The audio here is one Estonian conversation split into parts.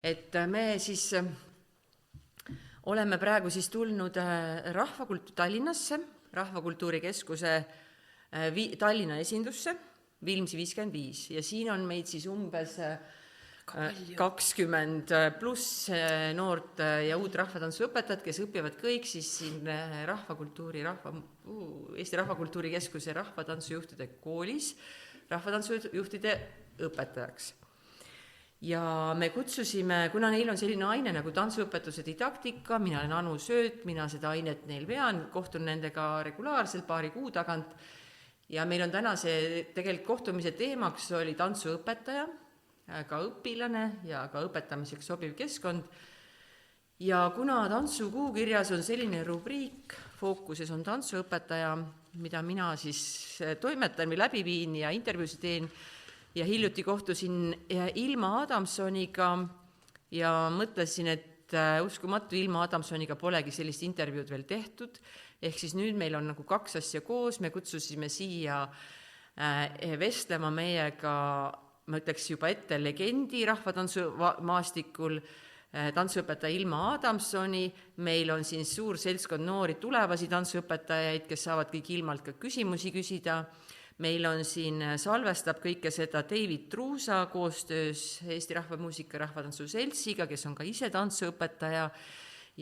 Et me siis oleme praegu siis tulnud Tallinnasse, Rahvakultuuri Keskuse Tallinna esindusse, Viimsi 55, ja siin on meid siis umbes 20 pluss noort ja uut rahvatantsuõpetajat, kes õpivad kõik siis siin Eesti Rahvakultuuri Keskuse rahvatantsujuhtide koolis rahvatantsujuhtide õpetajaks. Ja me kutsusime, kuna neil on selline aine nagu tantsuõpetuse didaktika, mina olen Anu Sööt, mina seda ainet neil vean, kohtun nendega regulaarselt paari kuu tagant, ja meil on täna see tegelikult kohtumise teemaks oli tantsuõpetaja, ka õpilane ja ka õpetamiseks sobiv keskkond. Ja kuna tantsukuukirjas on selline rubriik, fookuses on tantsuõpetaja, mida mina siis toimetan või läbi viin ja intervjuusid teen, ja hiljuti kohtusin Ilma Adamsoniga ja mõtlesin, et uskumatu, Ilma Adamsoniga polegi sellist intervjuud veel tehtud, ehk siis nüüd meil on nagu kaks asja koos, me kutsusime siia vestlema meiega, ma ütleks juba ette, legendi rahvatantsumaastikul, tantsuõpetaja Ilma Adamsoni, meil on siin suur seltskond noori tulevasi tantsuõpetajaid, kes saavad kõik Ilmalt ka küsimusi küsida. Meil on siin, salvestab kõike seda David Truusa koostöös Eesti Rahvamuusika Rahvatantsu Seltsiga, kes on ka ise tantsuõpetaja,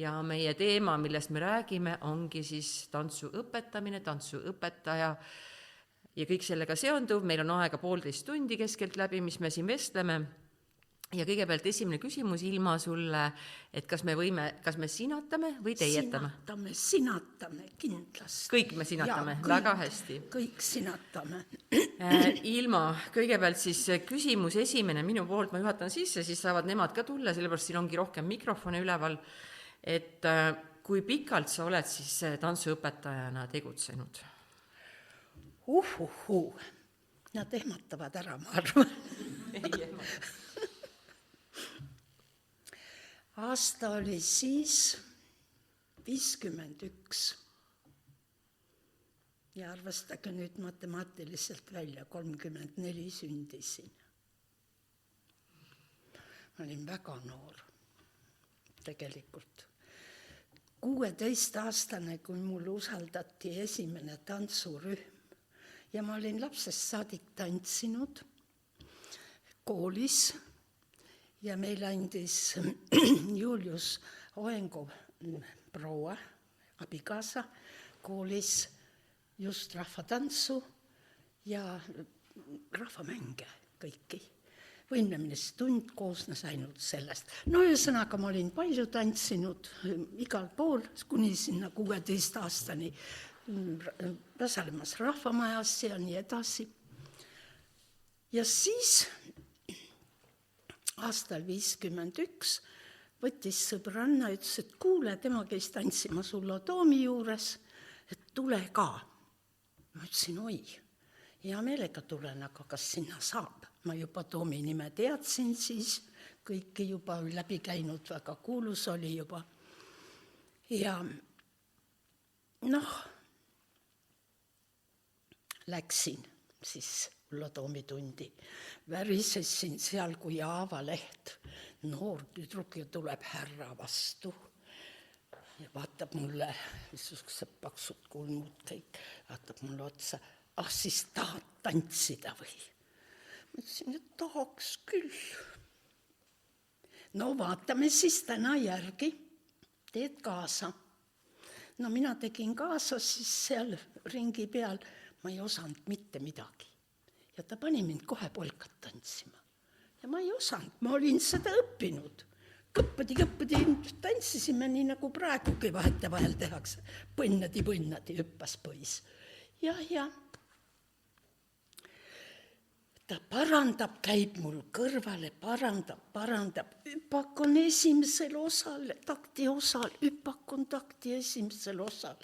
ja meie teema, millest me räägime, ongi siis tantsuõpetamine, tantsuõpetaja ja kõik sellega seonduv. Meil on aega 1,5 tundi keskelt läbi, mis me siin vestleme. Ja kõigepealt esimene küsimus, Ilma, sulle, et kas me sinatame või teietame? Sinatame kindlasti. Kõik me sinatame, väga hästi. Kõik sinatame. Ilma, kõigepealt siis küsimus esimene minu poolt, ma juhatan sisse, siis saavad nemad ka tulla, sellepärast siin ongi rohkem mikrofone üleval, et kui pikalt sa oled siis tantsuõpetajana tegutsenud? Nad ehmatavad ära, ma arvan. Ei ehmata. Aasta oli siis 51 ja arvestage nüüd matemaatiliselt välja, 34 sündisin. Ma olin väga noor, tegelikult. 16-aastane, kui mul usaldati esimene tantsurühm ja ma olin lapsest saadik tantsinud koolis. Ja meil andis Julius Oengu proua, abikaasa, koolis just rahvatantsu ja rahvamänge kõiki. Võimlemistund koosnes ainult sellest. No ühesõnaga, ma olin palju tantsinud igal pool, kuni sinna 16 aastani osalemas rahvamajas ja nii edasi. Ja siis aastal 51 võttis sõbranna, ütles, et kuule, tema käis tantsima Sullo Toomi juures, et tule ka. Ma ütlesin, oi, hea meelega tulen, aga kas sinna saab? Ma juba Toomi nime teadsin siis, kõiki juba läbi käinud, väga kuulus oli juba. Ja läksin siis Sullo Toomi tundi. Värisesin seal kui Aavaleht. Noor tüdruk tuleb härra vastu ja vaatab mulle, missugused paksud kulmud kõik, vaatab mulle otsa. Siis tahad tantsida või? Ma ütlesin, et tahaks küll. No vaatame siis täna järgi, teed kaasa. No mina tegin kaasa siis seal ringi peal, ma ei osanud mitte midagi. Ja ta pani mind kohe polkat tantsima. Ja ma ei osanud, ma olin seda õppinud. Kõppadi tantsisime nii nagu praegugi vahel tehakse. Põnnadi, hüppas pois. Ja. Ta parandab, käib mul kõrvale, parandab. Hüpak on esimesel osal, takti osal, hüpak on takti esimesel osal.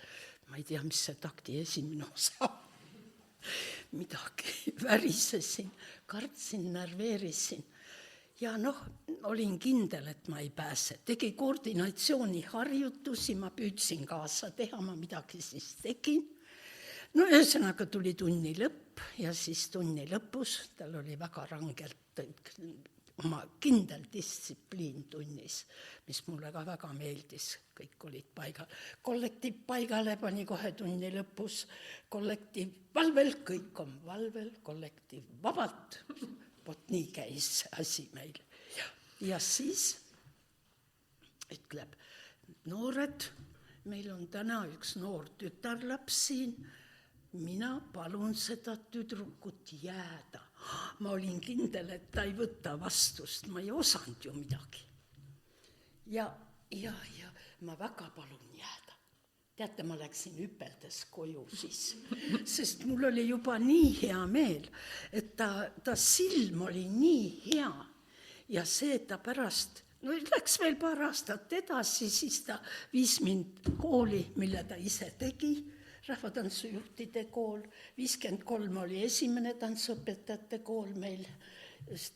Ma ei tea, mis see takti esimene osa. Midagi värisesin, kartsin, närveerisin. Ja olin kindel, et ma ei pääse. Tegi koordinatsiooni harjutusi, ma püüdsin kaasa teha, ma midagi siis tegin. No ühesõnaga tuli tunni lõpp ja siis tunni lõpus, tal oli väga rangelt oma kindel distsipliin tunnis, mis mulle ka väga meeldis, kõik olid paigal. Kollektiiv paigale pani kohe tunni lõpus, kollektiiv valvel, kõik on valvel, kollektiiv vabalt. Vot nii käis asi meil. Ja siis ütleb, noored, meil on täna üks noor tütarlaps siin, mina palun seda tüdrukut jääda. Ma olin kindel, et ta ei võta vastust, ma ei osanud ju midagi. Ja ma väga palun jääda. Teate, ma läksin hüpeldes koju siis, sest mul oli juba nii hea meel, et ta silm oli nii hea ja see, et ta pärast, no läks veel paar aastat edasi, siis ta viis mind kooli, mille ta ise tegi, rahvatantsujuhtide kool, 53 oli esimene tantsuõpetajate kool meil,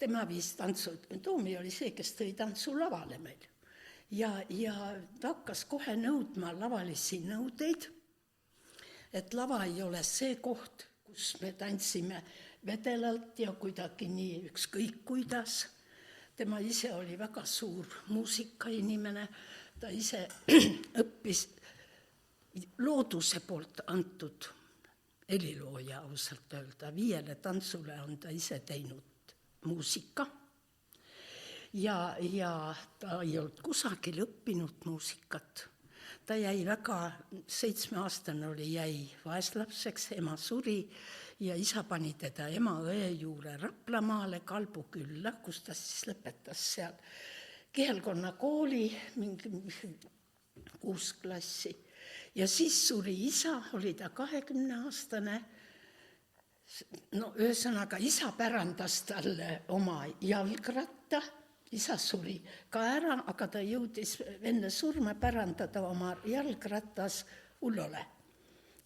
tema viis tantsu, Toomi oli see, kes tõi tantsu lavale meil. Ja ta hakkas kohe nõudma lavalisi nõudeid, et lava ei ole see koht, kus me tantsime vedelalt ja kuidagi nii ükskõik kuidas. Tema ise oli väga suur muusikainimene, ta ise õppis looduse poolt antud helilooja ausalt öelda. 5 tantsule on ta ise teinud muusika ja ta ei olnud kusagil õppinud muusikat. Ta jäi väga, 7-aastane oli, jäi vaeslapseks, ema suri ja isa pani teda ema õe juure Raplamaale Kalbu külla, kus ta siis lõpetas seal Kihelkonna kooli, mingi 6 klassi. Ja siis suri isa, oli ta 20-aastane, no ühesõnaga isa pärandas talle oma jalgratta, isa suri ka ära, aga ta jõudis enne surma pärandada oma jalgratas Ullole.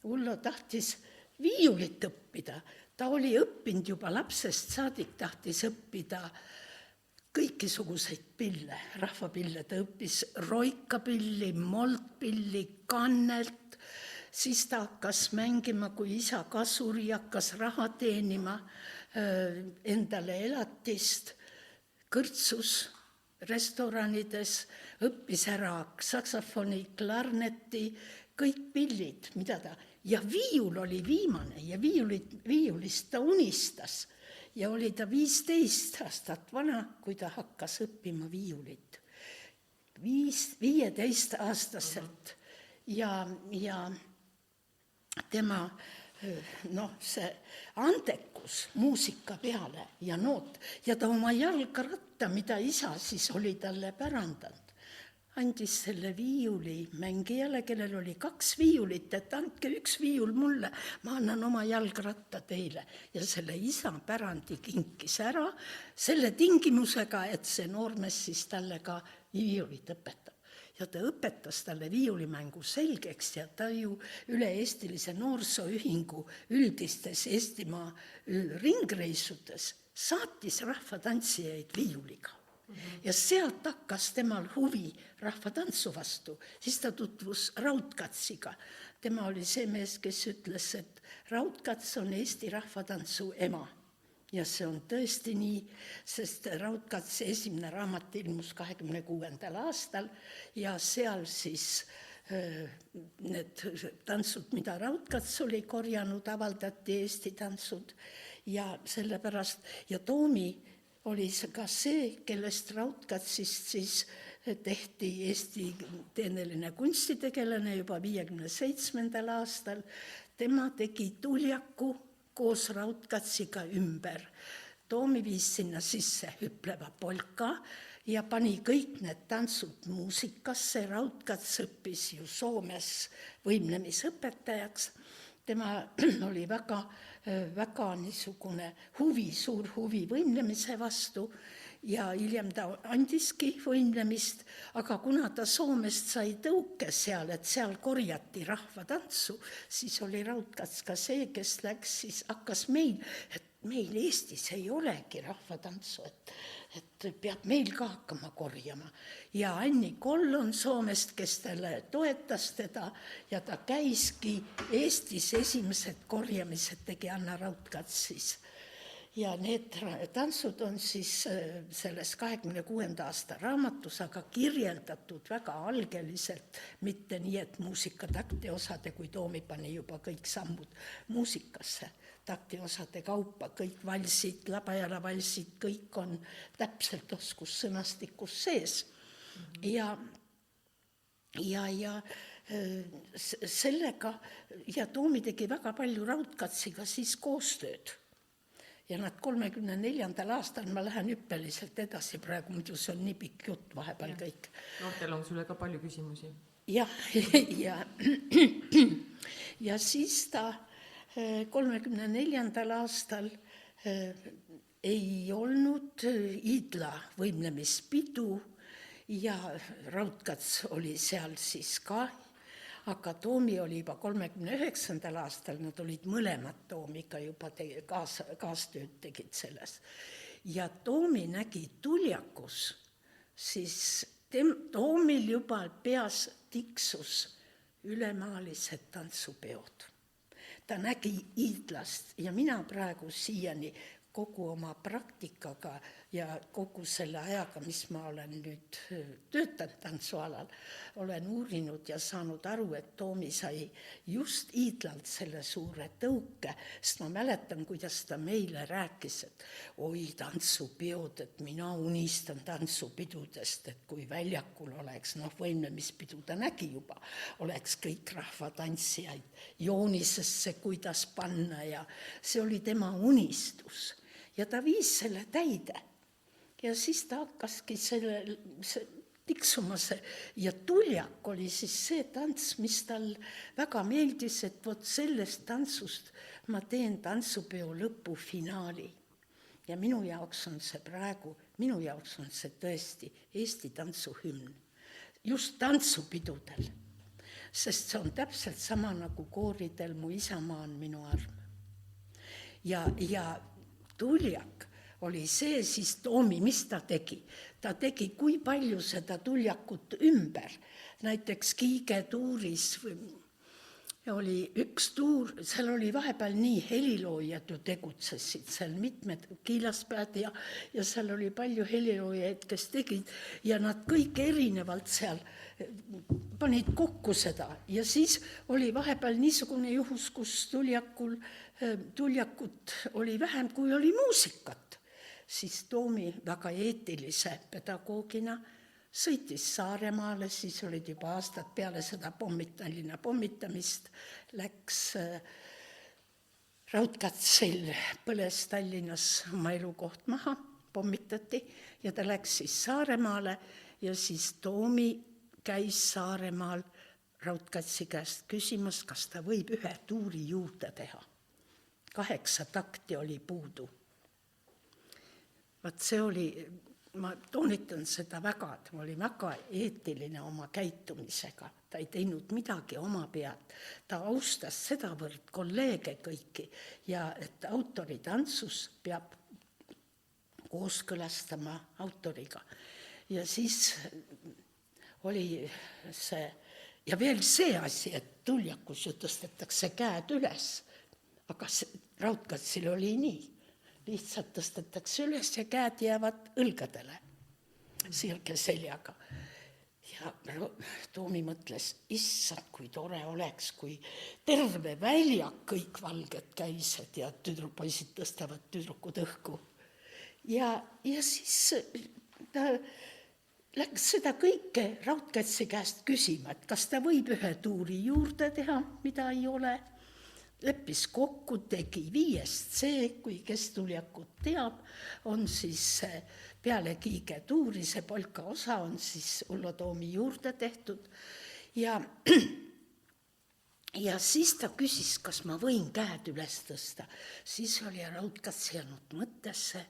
Ullo tahtis viiulit õppida, ta oli õppinud juba lapsest saadik, tahtis õppida kõikisuguseid pille, rahvapille, ta õppis roikapilli, moldpilli, kannelt, siis ta hakkas mängima, kui isa ka suri, hakkas raha teenima endale elatist, kõrtsus restoranides, õppis ära saksofoni, klarneti, kõik pillid, mida ta, ja viiul oli viimane ja viiulist ta unistas. Ja oli ta 15 aastat vana, kui ta hakkas õppima viiulit. 15-aastaselt ja tema see andekus muusika peale ja noot ja ta oma jalgratta, mida isa siis oli talle pärandanud, andis selle viiuli mängijale, kellel oli 2 viiulit, et andke 1 viiul mulle, ma annan oma jalgratta teile. Ja selle isa pärandi kinkis ära selle tingimusega, et see noormees siis talle ka viiulit õpetab. Ja ta õpetas talle viiulimängu selgeks ja ta ju üle-eestilise noorsooühingu üldistes Eestimaa ringreisudes saatis rahvatantsijaid viiuliga. Ja sealt hakkas temal huvi rahvatantsu vastu, siis ta tutvus Raudkatsiga. Tema oli see mees, kes ütles, et Raudkats on Eesti rahvatantsu ema. Ja see on tõesti nii, sest Raudkatsi esimene raamat ilmus 26. aastal ja seal siis need tantsud, mida Raudkats oli korjanud, avaldati Eesti tantsud ja sellepärast, ja Toomi oli ka see, kellest Raudkatsist siis tehti Eesti teeneline kunstitegelane juba 57. aastal. Tema tegi Tuljaku koos Raudkatsiga ümber. Toomi viis sinna sisse hüpleva polka ja pani kõik need tantsud muusikasse. Raudkats õppis ju Soomes võimlemisõpetajaks. Tema oli väga niisugune suur huvi võimlemise vastu ja hiljem ta andiski võimlemist, aga kuna ta Soomest sai tõuke seal, et seal korjati rahvatantsu, siis oli Raudkats ka see, kes läks, siis hakkas meil Eestis ei olegi rahvatantsu, et peab meil ka hakkama korjama. Ja Anni Kollon Soomest, kes talle toetas teda ja ta käiski Eestis esimesed korjamised tegi Anna Raudkats siis. ja need tantsud on siis selles 26. aasta raamatus, aga kirjeldatud väga algeliselt, mitte nii, et muusikataktiosade, kui Toomi pani juba kõik sammud muusikasse, taktiosade kaupa, kõik valsid, Labajala valsid, kõik on täpselt oskussõnastikus sees. Ja sellega, ja Toomi tegi väga palju Raudkatsiga siis koostööd. Ja nad 34. aastal, ma lähen hüppeliselt edasi praegu, muidu see on nii pikk jutt vahepeal kõik. Noortel on sulle ka palju küsimusi. Ja siis ta 34. aastal ei olnud Idla võimlemispidu ja Raudkats oli seal siis ka, aga Toomi oli juba 39. aastal, nad olid mõlemad Toomiga juba kaastööd tegid selles. Ja Toomi nägi Tuljakus, siis Toomil juba peas tiksus ülemaalised tantsupeod. Ta nägi Idlast ja mina praegu siiani kogu oma praktikaga ja kogu selle ajaga, mis ma olen nüüd töötanud tantsualal, olen uurinud ja saanud aru, et Toomi sai just Idlalt selle suure tõuke, sest ma mäletan, kuidas ta meile rääkis, et oi, tantsupeod, et mina unistan tantsupidudest, et kui väljakul oleks, võimlemispidu ta nägi juba, oleks kõik rahvatantsijaid joonisesse, kuidas panna ja see oli tema unistus. Ja ta viis selle täide ja siis ta hakkaski tiksuma see ja Tuljak oli siis see tants, mis tal väga meeldis, et vot sellest tantsust ma teen tantsupeo lõpufinaali. Ja minu jaoks on see tõesti Eesti tantsuhümn, just tantsupidudel, sest see on täpselt sama nagu kooridel Mu isamaa on minu arm. Ja Tuljak oli see siis Toomi, mis ta tegi? Ta tegi kui palju seda Tuljakut ümber. Näiteks Kiige tuuris oli üks tuur, seal oli vahepeal nii heliloojad ju tegutsesid, seal mitmed Kiilaspead ja seal oli palju heliloojaid, kes tegid ja nad kõik erinevalt seal panid kokku seda ja siis oli vahepeal niisugune juhus, kus Tuljakut oli vähem, kui oli muusikat, siis Toomi väga eetilise pedagoogina sõitis Saaremaale, siis olid juba aastad peale seda Tallinna pommitamist, läks Raudkatsil, põles Tallinnas oma elukoht maha, pommitati ja ta läks siis Saaremaale ja siis Toomi käis Saaremaal Raudkatsi käest küsimas, kas ta võib ühe tuuri juurde teha. 8 takti oli puudu. Vaat see oli, ma toonitan seda väga, ta oli väga eetiline oma käitumisega. Ta ei teinud midagi oma pealt. Ta austas sedavõrd kolleege kõiki ja et autoritantsus peab kooskõlastama autoriga. Ja siis oli see, ja veel see asi, et Tuljakus ju tõstetakse käed üles, aga Raudkatsil oli nii, lihtsalt tõstetakse üles ja käed jäävad õlgadele, sirge seljaga. Ja Toomi mõtles, issand, kui tore oleks, kui terve väljak kõik valged käised ja poisid tõstavad tüdrukud õhku. Ja siis ta läks seda kõike Raudkatsi käest küsima, et kas ta võib ühe tuuri juurde teha, mida ei ole. Leppis kokku, tegi 5 C, kui kes Tuljakut teab, on siis peale Kiige tuuri, see polka osa on siis Ullo Toomi juurde tehtud. Ja siis ta küsis, kas ma võin käed üles tõsta. Siis oli Raudkats jäänud mõttesse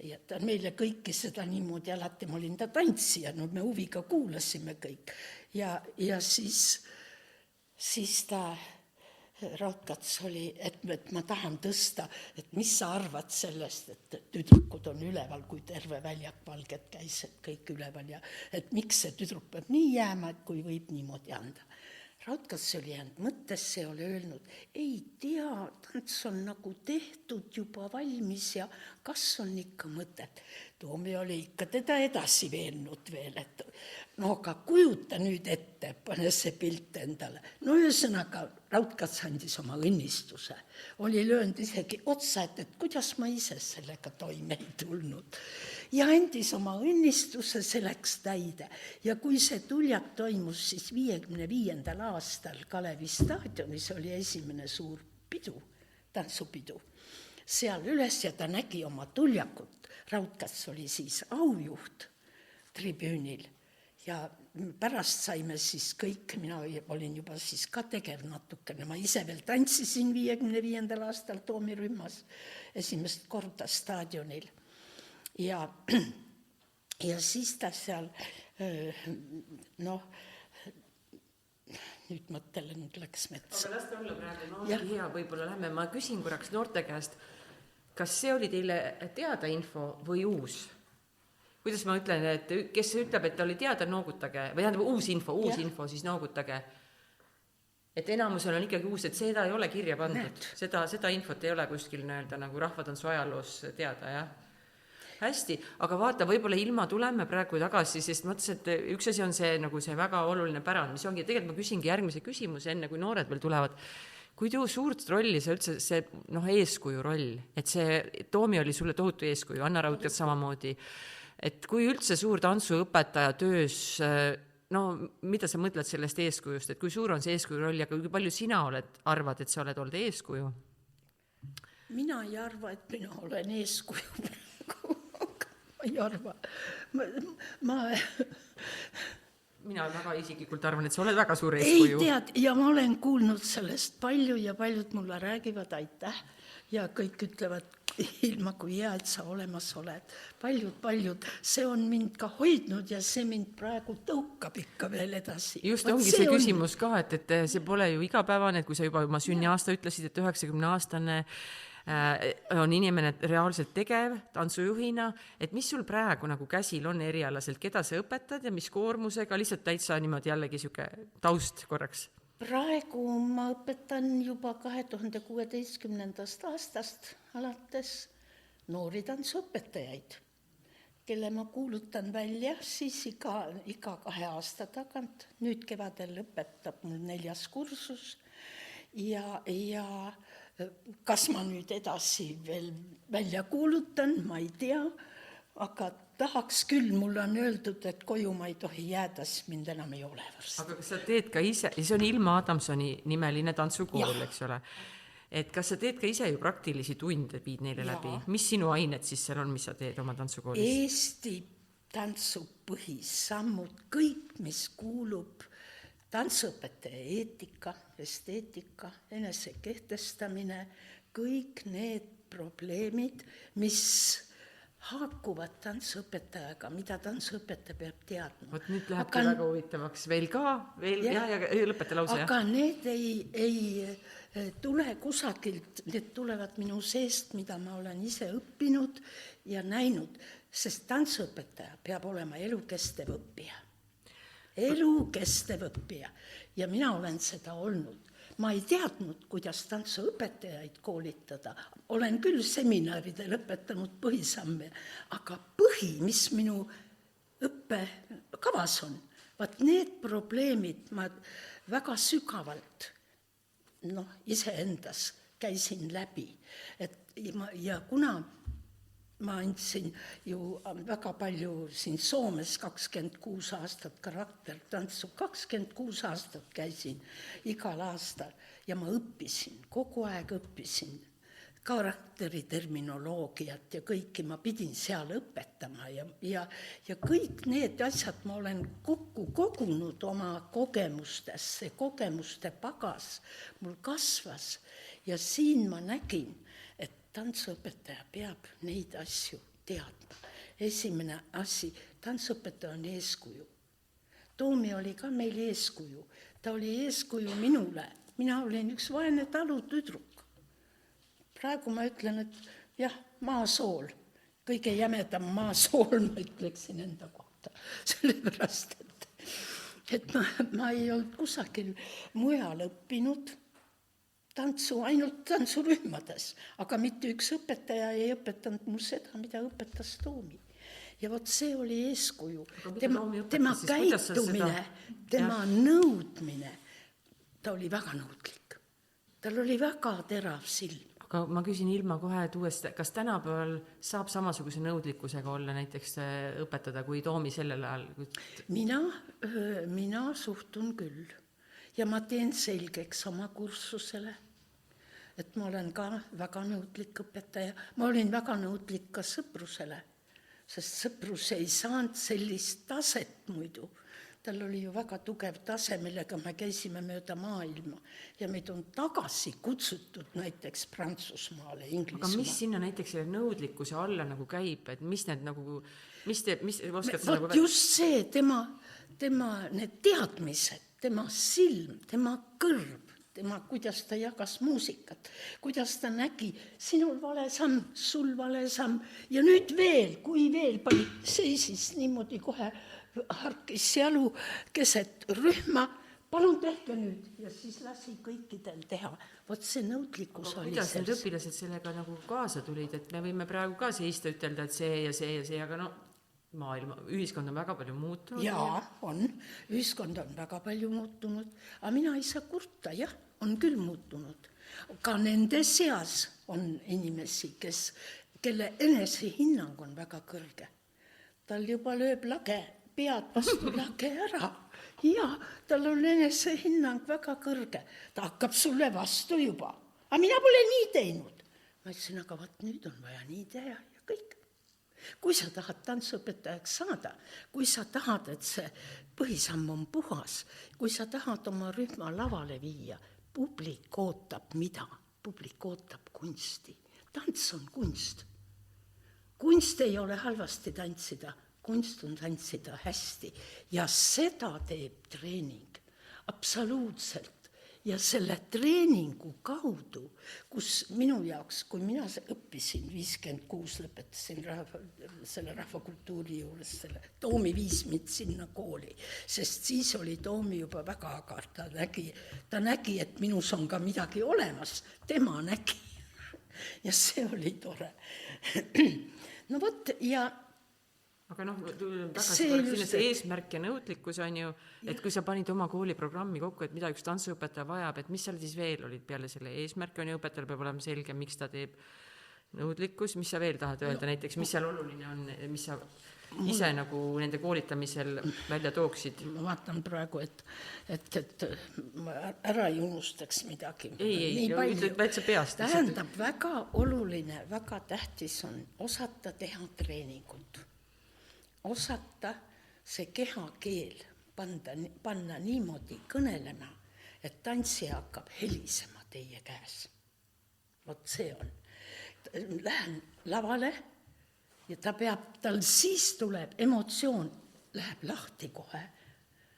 ja ta meile kõiki seda niimoodi, alati ma olin ta tantsija, me huviga kuulasime kõik. Ja siis ta Raudkats oli, et ma tahan tõsta, et mis sa arvad sellest, et tüdrukud on üleval, kui terve väljak valged käised kõik üleval ja et miks see tüdruk peab nii jääma, et kui võib niimoodi anda. Raudkats oli jäänud mõttesse ja oli öelnud, ei tea, tants on nagu tehtud juba valmis ja kas on ikka mõtet. Toomi oli ikka teda edasi veennud veel, et no aga kujuta nüüd ette, pane see pilt endale. No ühesõnaga, Raudkats andis oma õnnistuse. Oli löönud isegi otsa, et kuidas ma ise sellega toime ei tulnud. Ja andis oma õnnistuse, see läks täide. Ja kui see tuljak toimus siis 55. aastal Kalevi staadionis, oli esimene suur pidu, tantsupidu, seal üles ja ta nägi oma tuljakut. Raudkats oli siis aujuht tribüünil ja pärast saime siis kõik, mina olin juba siis ka tegev natukene, ma ise veel tantsisin 55. aastal Toomi rühmas esimest korda staadionil. Ja siis ta seal, nüüd mõttele, nüüd läks metsa. Aga las ta olla praegu, no ongi hea, võib-olla lähme, ma küsin korraks noorte käest, kas see oli teile teada info või uus? Kuidas ma ütlen, et kes ütleb, et ta oli teada, noogutage, või tähendab uus info, siis noogutage. Et enamusel on ikkagi uus, et seda ei ole kirja pandud. Seda infot ei ole kuskil öelda nagu rahvatantsu ajaloos teada, jah. Hästi, aga vaata, võib-olla ilma tuleme praegu tagasi, sest mõtlesin, et üks asi on see, nagu see väga oluline pärand, mis ongi, tegelikult ma küsingi järgmise küsimuse, enne kui noored veel tulevad. Kui suurt rolli see üldse, see eeskuju roll, et see Toomi oli sulle tohutu eeskuju, Anna Raudkats samamoodi, et kui üldse suur tantsuõpetaja töös, mida sa mõtled sellest eeskujust, et kui suur on see eeskuju roll ja kui palju sina arvad, et sa oled olnud eeskuju? Mina ei arva, et mina olen eeskuju praegu, ma ei arva. Mina väga isiklikult arvan, et sa oled väga suur eeskuju. Ei tead, ja ma olen kuulnud sellest palju ja paljud mulle räägivad aitäh ja kõik ütlevad ilma kui hea, et sa olemas oled. Paljud, see on mind ka hoidnud ja see mind praegu tõukab ikka veel edasi. Just ongi see küsimus ka, et see pole ju igapäevane, et kui sa juba oma sünniaasta ütlesid, et 90-aastane on inimene reaalselt tegev tantsujuhina, et mis sul praegu nagu käsil on erialaselt, keda sa õpetad ja mis koormusega, lihtsalt täitsa niimoodi jällegi siuke taust korraks? Praegu ma õpetan juba 2016. aastast alates noori tantsuõpetajaid, kelle ma kuulutan välja siis iga 2 aasta tagant. Nüüd kevadel õpetab mul 4. kursus ja kas ma nüüd edasi veel välja kuulutan, ma ei tea, aga tahaks küll, mulle on öeldud, et koju ma ei tohi jääda, siis mind enam ei ole varsti. Aga kas sa teed ka ise, see on Ilma Adamsoni nimeline tantsukool, eks ole, et kas sa teed ka ise ju praktilisi tunde, viid neile läbi? Mis sinu ained siis seal on, mis sa teed oma tantsukoolis? Eesti tantsu põhisammud, kõik, mis kuulub tantsuõpetaja eetika, esteetika, enesekehtestamine, kõik need probleemid, mis haakuvad tantsuõpetajaga, mida tantsuõpetaja peab teadma. Vot nüüd lähebki väga huvitavaks veel ja lõpeta lause. Aga need ei tule kusagilt, need tulevad minu seest, mida ma olen ise õppinud ja näinud, sest tantsuõpetaja peab olema elukestev õppija. Elukestev õppija ja mina olen seda olnud. Ma ei teadnud, kuidas tantsuõpetajaid koolitada. Olen küll seminaridel õpetanud põhisamme, aga mis minu õppekavas on, vaat need probleemid ma väga sügavalt iseendas käisin läbi. Ja kuna ma andsin ju väga palju siin Soomes 26 aastat karaktertantsu, 26 aastat käisin igal aastal ja ma õppisin, kogu aeg õppisin karakteriterminoloogiat ja kõiki ma pidin seal õpetama ja kõik need asjad ma olen kokku kogunud oma kogemustes, see kogemuste pagas mul kasvas ja siin ma nägin, tantsuõpetaja peab neid asju teadma. Esimene asi, tantsuõpetaja on eeskuju. Toomi oli ka meil eeskuju. Ta oli eeskuju minule. Mina olin üks vaene talutüdruk. Praegu ma ütlen, et jah, maasool. Kõige jämedam maasool, ma ütleksin enda kohta. Sellepärast, et ma ei olnud kusagil mujal õppinud tantsu, ainult tantsurühmades, aga mitte üks õpetaja ei õpetanud mul seda, mida õpetas Toomi. Ja vot see oli eeskuju. Tema käitumine, tema nõudmine, ta oli väga nõudlik. Tal oli väga terav silm. Aga ma küsin ilma kohe uuesti, kas tänapäeval saab samasuguse nõudlikkusega olla näiteks õpetada kui Toomi sellel ajal? Mina suhtun küll. Ja ma teen selgeks oma kursusele, et ma olen ka väga nõudlik õpetaja. Ma olin väga nõudlik ka sõprusele, sest sõprus ei saanud sellist taset muidu. Tal oli ju väga tugev tase, millega me käisime mööda maailma ja meid on tagasi kutsutud näiteks Prantsusmaale, Inglismaale. Aga mis sinna näiteks selle nõudlikkuse alla nagu käib, et mis need nagu, mis oskad sa nagu... Just see, tema need teadmised, tema silm, tema kõrv, tema, kuidas ta jagas muusikat, kuidas ta nägi, sinul vale samm, sul vale samm ja nüüd veel, kui veel pani, seisis niimoodi kohe harkis jalu keset rühma, palun tehke nüüd ja siis lasi kõikidel teha. Vot see nõudlikkus oli kuidas need õpilased sellega nagu kaasa tulid, et me võime praegu ka seista ütelda, et see ja see ja see, aga no maailma, ühiskond on väga palju muutunud. Jaa, on. Ühiskond on väga palju muutunud, aga mina ei saa kurta, jah, on küll muutunud. Ka nende seas on inimesi, kelle enesehinnang on väga kõrge. Tal juba lööb lage, pead vastu lage ära. Ja, tal on enesehinnang väga kõrge. Ta hakkab sulle vastu juba. Aga mina pole nii teinud. Ma ütlesin, aga vaat nüüd on vaja nii teha ja kõik. Kui sa tahad tantsuõpetajaks saada, kui sa tahad, et see põhisamm on puhas, kui sa tahad oma rühma lavale viia, publik ootab mida? Publik ootab kunsti. Tants on kunst. Kunst ei ole halvasti tantsida, kunst on tantsida hästi ja seda teeb treening absoluutselt. Ja selle treeningu kaudu, kus minu jaoks, kui mina õppisin 56, lõpetasin selle rahvakultuuri juures, Toomi viis mind sinna kooli, sest siis oli Toomi juba väga agar, ta nägi, et minus on ka midagi olemas, tema nägi ja see oli tore. No vot, ja aga noh, tagasi see eesmärk ja nõudlikkus on ju, et kui sa panid oma kooli programmi kokku, et mida üks tantsuõpetaja vajab, et mis seal siis veel olid peale selle eesmärk on ju, õpetajal peab olema selge, miks ta teeb nõudlikkus, mis sa veel tahad öelda näiteks, mis seal oluline on, mis sa ise nagu nende koolitamisel välja tooksid? Ma vaatan praegu, et ära ei unustaks midagi. Ei, ütled väitsa peast. Tähendab, väga oluline, väga tähtis on osata teha treeningut. Osata see kehakeel panna niimoodi kõnelema, et tantsija hakkab helisema teie käes. Vot see on. Lähen lavale ja tal siis tuleb emotsioon, läheb lahti kohe.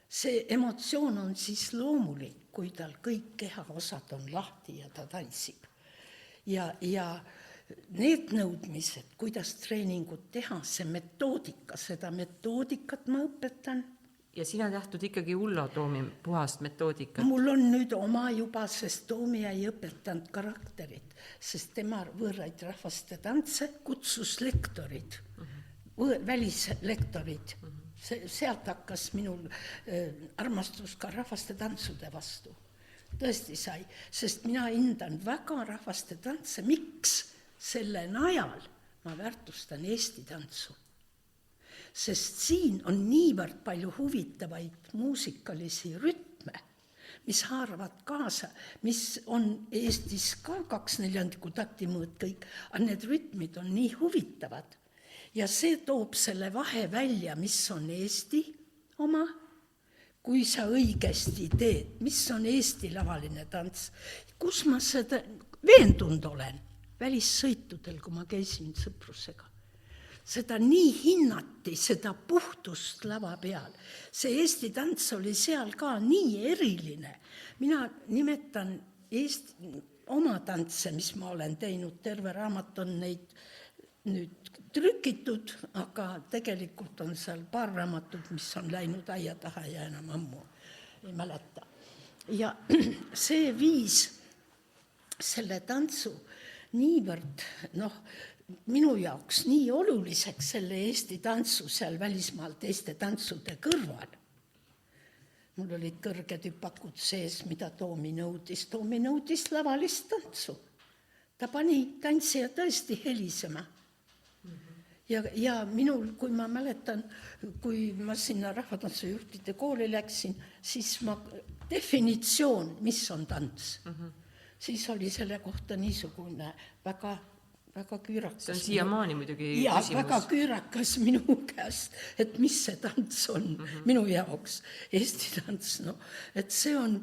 See emotsioon on siis loomulik, kui tal kõik kehaosad on lahti ja ta tantsib. Ja need nõudmised, kuidas treeningut teha, see metoodika, seda metoodikat ma õpetan. Ja sina tähtud ikkagi Ulla Toomi puhast metoodikat? Mul on nüüd oma juba, sest Toomi ei õpetanud karakterit, sest tema võõraid rahvaste tantse kutsus lektorid, välislektorid. Sealt hakkas minul armastus ka rahvaste tantsude vastu. Tõesti sai, sest mina hindan väga rahvaste tantse. Miks? Selle najal ma väärtustan Eesti tantsu. Sest siin on niivõrd palju huvitavaid muusikalisi rütme, mis haaravad kaasa, mis on Eestis ka 2/4 taktimõõd kõik, aga need rütmid on nii huvitavad. Ja see toob selle vahe välja, mis on Eesti oma, kui sa õigesti teed, mis on Eesti lavaline tants. Kus ma seda veendunud olen? Välissõitudel, kui ma käisin sõprusega. Seda nii hinnati, seda puhtust lava peal. See Eesti tants oli seal ka nii eriline. Mina nimetan Eesti oma tantse, mis ma olen teinud, terve raamat on neid nüüd trükitud, aga tegelikult on seal paar raamatut, mis on läinud aia taha ja enam ammu ei mäleta. Ja see viis selle tantsu niivõrd, minu jaoks nii oluliseks selle Eesti tantsu seal välismaal teiste tantsude kõrval. Mul olid kõrged hüpakud sees, mida Toomi nõudis. Toomi nõudis lavalist tantsu. Ta pani tantsija tõesti helisema. Ja minul, kui ma mäletan, kui ma sinna rahvatantsujuhtide kooli läksin, siis definitsioon, mis on tants. Siis oli selle kohta niisugune väga küürakas. See on siiamaani muidugi küsimus. Väga küürakas minu käest, et mis see tants on minu jaoks, Eesti tants. Et see on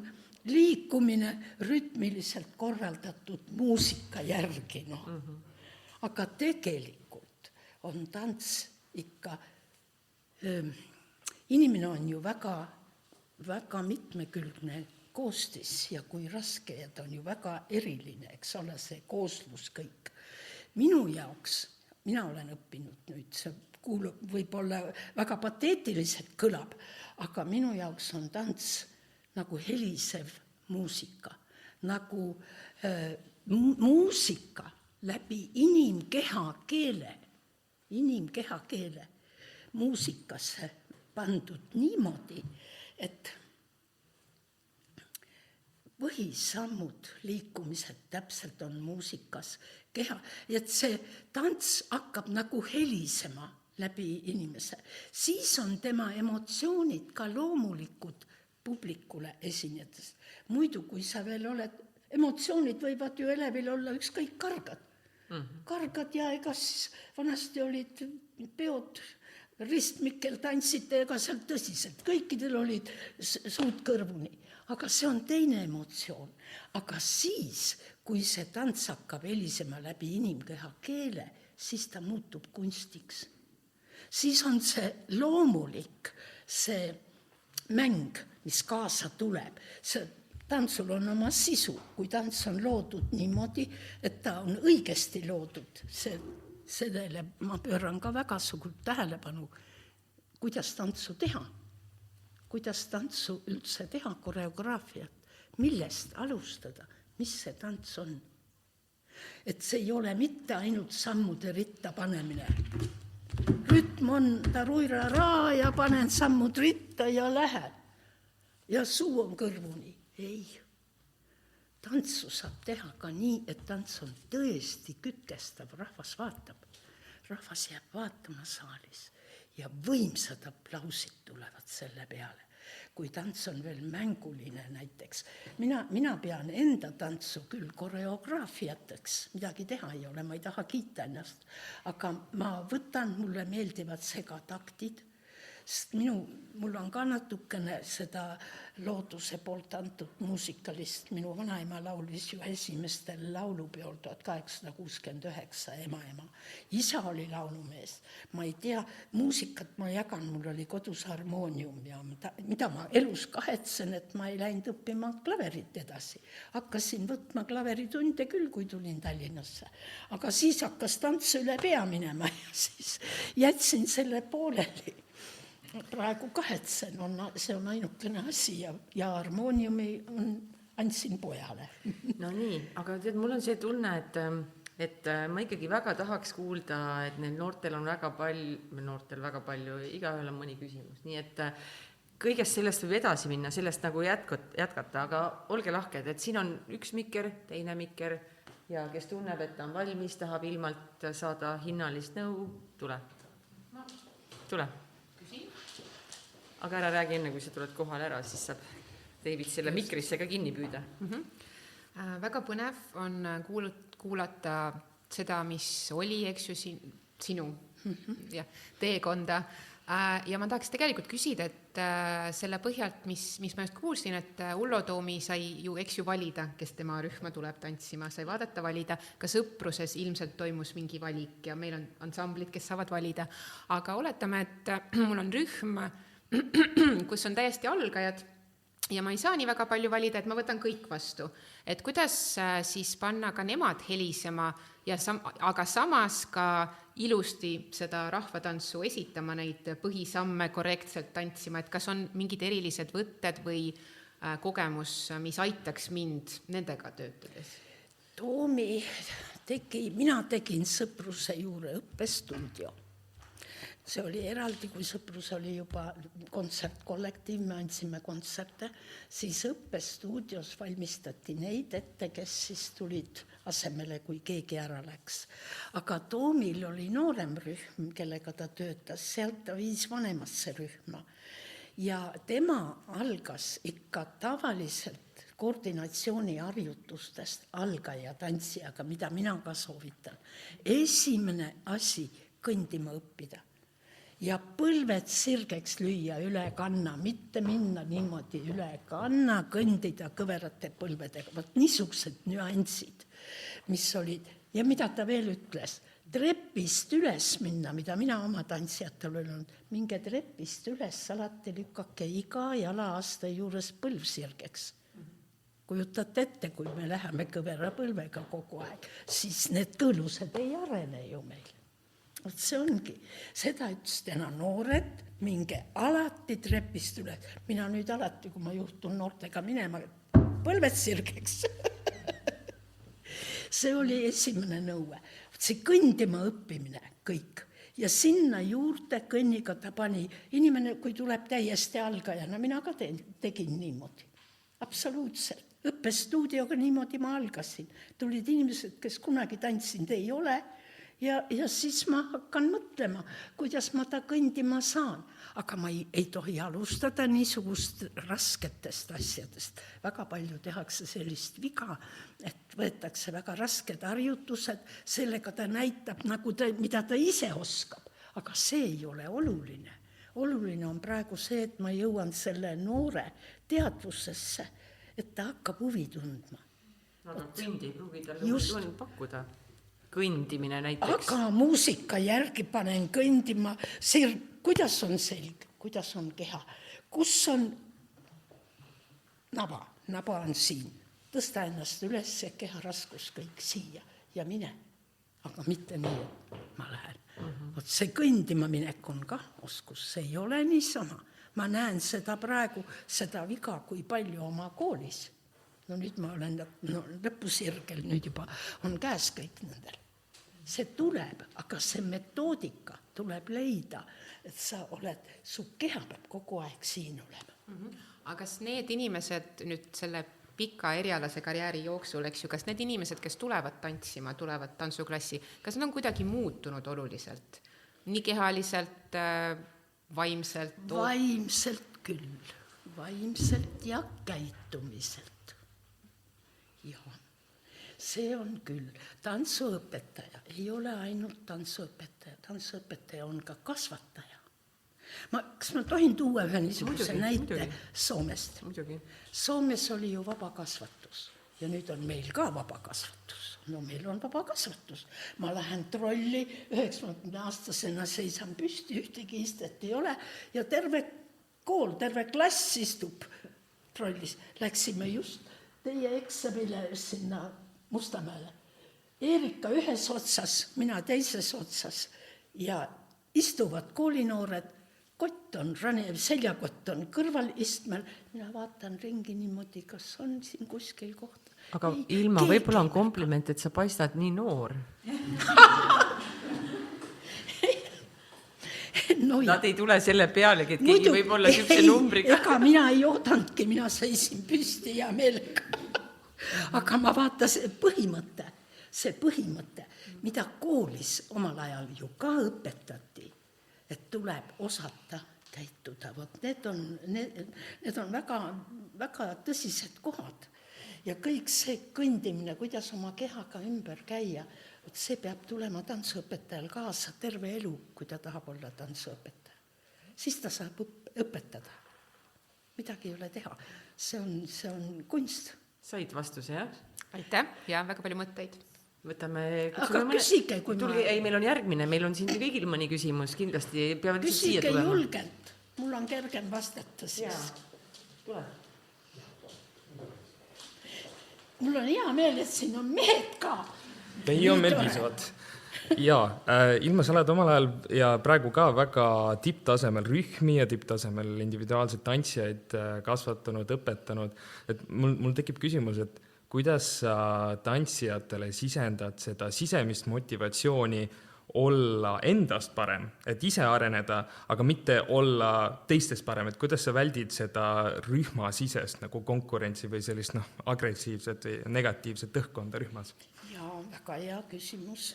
liikumine rütmiliselt korraldatud muusika järgi. Aga tegelikult on tants ikka, inimene on ju väga mitmekülgne koostis ja kui raske, ja ta on ju väga eriline, eks ole, see kooslus kõik. Minu jaoks, mina olen õppinud nüüd, see kuulub, võib-olla väga pateetiliselt kõlab, aga minu jaoks on tants nagu helisev muusika, nagu muusika läbi inimkeha keele muusikasse pandud niimoodi, et põhisammud, liikumised täpselt on muusikas keha, et see tants hakkab nagu helisema läbi inimese. Siis on tema emotsioonid ka loomulikud publikule esinedes. Muidu, kui sa veel oled, emotsioonid võivad ju elevil olla ükskõik kargad. Kargad ja ega siis vanasti olid peod, ristmikel tantsite, ega seal tõsiselt. Kõikidel olid suud kõrvuni. Aga see on teine emotsioon. Aga siis, kui see tants hakkab helisema läbi inimkeha keele, siis ta muutub kunstiks. Siis on see loomulik, see mäng, mis kaasa tuleb. See tantsul on oma sisu, kui tants on loodud niimoodi, et ta on õigesti loodud. Sellele ma pööran ka väga suurt tähelepanu, kuidas tantsu teha. Kuidas tantsu üldse teha, koreograafiat, millest alustada, mis see tants on. Et see ei ole mitte ainult sammude ritta panemine. Rütm on taruira-raa ja panen sammud ritta ja lähen. Ja suu on kõrvuni. Ei. Tantsu saab teha ka nii, et tants on tõesti kütkestav. Rahvas vaatab. Rahvas jääb vaatama saalis. Ja võimsad aplausid tulevad selle peale. Kui tants on veel mänguline näiteks. Mina pean enda tantsu küll koreograafiateks. Midagi teha ei ole, ma ei taha kiita ennast. Aga ma võtan, mulle meeldivad segataktid. Mul on ka natukene seda looduse poolt antud muusikalist. Minu vanaema laulis ju esimestel laulupeol 1869 ema. Isa oli laulumees. Ma ei tea, muusikat ma jagan, mul oli kodus harmoonium ja mida ma elus kahetsen, et ma ei läinud õppima klaverit edasi. Hakkasin võtma klaveritunde küll, kui tulin Tallinnasse. Aga siis hakkas tants üle pea minema ja siis jätsin selle pooleli. Praegu kahetsen, see on ainukene asi ja harmooniumi andsin pojale. No nii, aga tead, mul on see tunne, et ma ikkagi väga tahaks kuulda, et neil noortel on väga palju, igaühel on mõni küsimus. Nii et kõigest sellest võib edasi minna, sellest nagu jätkata, aga olge lahked, et siin on üks mikker, teine mikker ja kes tunneb, et ta on valmis, tahab ilmalt saada hinnalist nõu, tule. Aga ära räägi enne, kui sa tuled kohale ära, siis saab David selle mikrisse ka kinni püüda. Väga põnev on kuulata seda, mis oli, eks ju, sinu teekonda. Ja ma tahaks tegelikult küsida, et selle põhjalt, mis ma just kuulsin, et Ullo Toomi sai ju, eks ju, valida, kes tema rühma tuleb tantsima, sai vaadata valida, ka sõpruses ilmselt toimus mingi valik ja meil on ansamblid, kes saavad valida. Aga oletame, et mul on rühm, kus on täiesti algajad ja ma ei saa nii väga palju valida, et ma võtan kõik vastu. Et kuidas siis panna ka nemad helisema aga samas ka ilusti seda rahvatantsu esitama, neid põhisamme korrektselt tantsima, et kas on mingid erilised võtted või kogemus, mis aitaks mind nendega töötades? Toomi mina tegin Sõpruse juurde õppestuudio. See oli eraldi, kui Sõprus oli juba kontsertkollektiiv, me andsime kontserte, siis õppestuudios valmistati neid ette, kes siis tulid asemele, kui keegi ära läks. Aga Toomil oli noorem rühm, kellega ta töötas, sealt ta viis vanemasse rühma. Ja tema algas ikka tavaliselt koordinatsiooniharjutustest algaja tantsijaga, mida mina ka soovitan. Esimene asi, kõndima õppida. Ja põlved sirgeks lüüa üle kanna, mitte minna niimoodi üle kanna, kõndida kõverate põlvedega. Vaat niisugused nüansid, mis olid. Ja mida ta veel ütles? Trepist üles minna, mida mina oma tantsijatel olen, minge trepist üles, alati lükake iga jalaaste juures põlv sirgeks. Kujutate ette, kui me läheme kõvera põlvega kogu aeg, siis need kõõlused ei arene ju meil. See ongi. Seda ütles täna noored, minge alati trepist üles. Mina nüüd alati, kui ma juhtun noortega minema, põlved sirgeks. See oli esimene nõue. See kõndima õppimine, kõik. Ja sinna juurde kõnniga ta pani. Inimene, kui tuleb täiesti algajana, mina ka tegin niimoodi. Absoluutselt. Õppestuudioga niimoodi ma algasin. Tulid inimesed, kes kunagi tantsinud ei ole. Ja siis ma hakkan mõtlema, kuidas ma ta kõndima saan. Aga ma ei tohi alustada niisugust rasketest asjadest. Väga palju tehakse sellist viga, et võetakse väga rasked harjutused, sellega ta näitab, nagu mida ta ise oskab. Aga see ei ole oluline. Oluline on praegu see, et ma jõuan selle noore teadvusesse, et ta hakkab huvi tundma. Aga kõndi ei pruugi tal huvi pakkuda. Kõndimine näiteks. Aga muusika järgi panen kõndima, kuidas on selg, kuidas on keha, kus on naba, naba on siin, tõsta ennast üles ja keha raskus kõik siia ja mine, aga mitte nii, et ma lähen. Vot see kõndima minek on ka oskus, see ei ole niisama. Ma näen seda praegu, seda viga, kui palju oma koolis. No nüüd ma olen lõpusirgel, nüüd juba on käes kõik nendel. See tuleb, aga see metoodika tuleb leida, et su keha peab kogu aeg siin olema. Aga kas need inimesed nüüd selle pika erialase karjääri jooksul, eks ju, kas need inimesed, kes tulevad tantsima, tulevad tantsuklassi, kas nad on kuidagi muutunud oluliselt? Nii kehaliselt, vaimselt? Vaimselt küll, vaimselt ja käitumiselt. Jah, see on küll. Tantsuõpetaja ei ole ainult tantsuõpetaja. Tantsuõpetaja on ka kasvataja. Kas ma tohin tuua ühe niisuguse näite Soomest? Soomes oli ju vabakasvatus ja nüüd on meil ka vabakasvatus. No meil on vabakasvatus. Ma lähen trolli, 90-aastasena seisan püsti, ühtegi istet ei ole ja terve kool, terve klass istub trollis. Läksime just teie eksamile sinna Mustamäele. Eerika ühes otsas, mina teises otsas ja istuvad koolinoored, kott on, seljakott on kõrval istmel, mina vaatan ringi niimoodi, kas on siin kuskil kohta. Aga Ilma, võib-olla on kompliment, et sa paistad nii noor. No, nad ei tule selle pealegi, et keegi võib olla sihukese numbriga. Ega mina ei oodanudki, mina seisin püsti ja meelega. Aga ma vaatan see põhimõte, mida koolis omal ajal ju ka õpetati, et tuleb osata käituda. Need on väga, väga tõsised kohad. Ja kõik see kõndimine, kuidas oma kehaga ümber käia, see peab tulema tantsuõpetajal kaasa terve elu, kui ta tahab olla tantsuõpetaja. Siis ta saab õpetada. Midagi ei ole teha. See on kunst. Said vastuse, jah? Aitäh, ja väga palju mõtteid. Võtame... Aga küsige, kui Ei, meil on järgmine, meil on siin kõigil mõni küsimus, kindlasti peavad siia tulema. Küsige julgelt, mul on kergem vastata siis. Tule. Mul on hea meel, et siin on mehed ka. ei ole meil piisavalt. Jaa, Ilma, sa oled omal ajal ja praegu ka väga tipptasemel rühmi ja tipptasemel individuaalseid tantsijaid kasvatanud, õpetanud. Et mul tekib küsimus, et kuidas sa tantsijatele sisendad seda sisemist motivatsiooni olla endast parem, et ise areneda, aga mitte olla teistest parem, et kuidas sa väldid seda rühmasisest nagu konkurentsi või sellist agressiivset või negatiivset õhkkonda rühmas? Jaa, väga hea küsimus.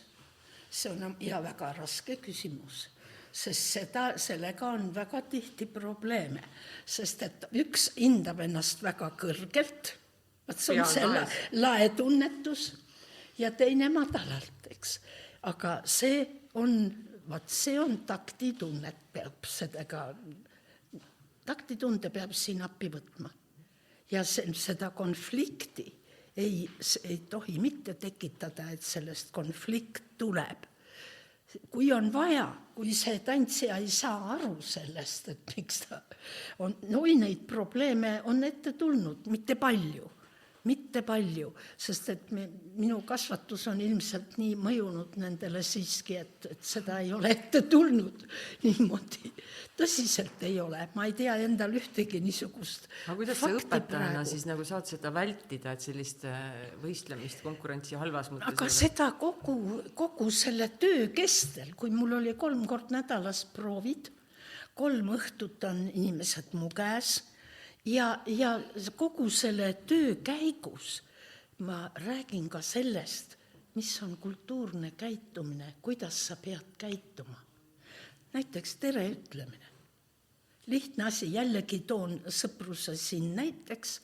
See on ja väga raske küsimus, sest sellega on väga tihti probleeme, sest et üks hindab ennast väga kõrgelt, see on see laetunnetus ja teine madalalt, eks. Aga see on taktitunnet, taktitunde peab siin appi võtma. Ja seda konflikti ei tohi mitte tekitada, et sellest konflikt tuleb. Kui on vaja, kui see tantsija ei saa aru sellest, et miks ta on, neid probleeme on ette tulnud, mitte palju, sest et minu kasvatus on ilmselt nii mõjunud nendele siiski, et seda ei ole ette tulnud niimoodi. Tõsiselt ei ole, ma ei tea endal ühtegi niisugust fakti. Aga kuidas sa õpetajana siis nagu saad seda vältida, et sellist võistlemist, konkurentsi halvas mõttes? Aga seda kogu selle töö kestel, kui mul oli 3 kord nädalas proovid, 3 õhtut on inimesed mu käes, ja kogu selle töö käigus ma räägin ka sellest, mis on kultuurne käitumine, kuidas sa pead käituma. Näiteks tere ütlemine. Lihtne asi, jällegi toon sõpruse siin näiteks.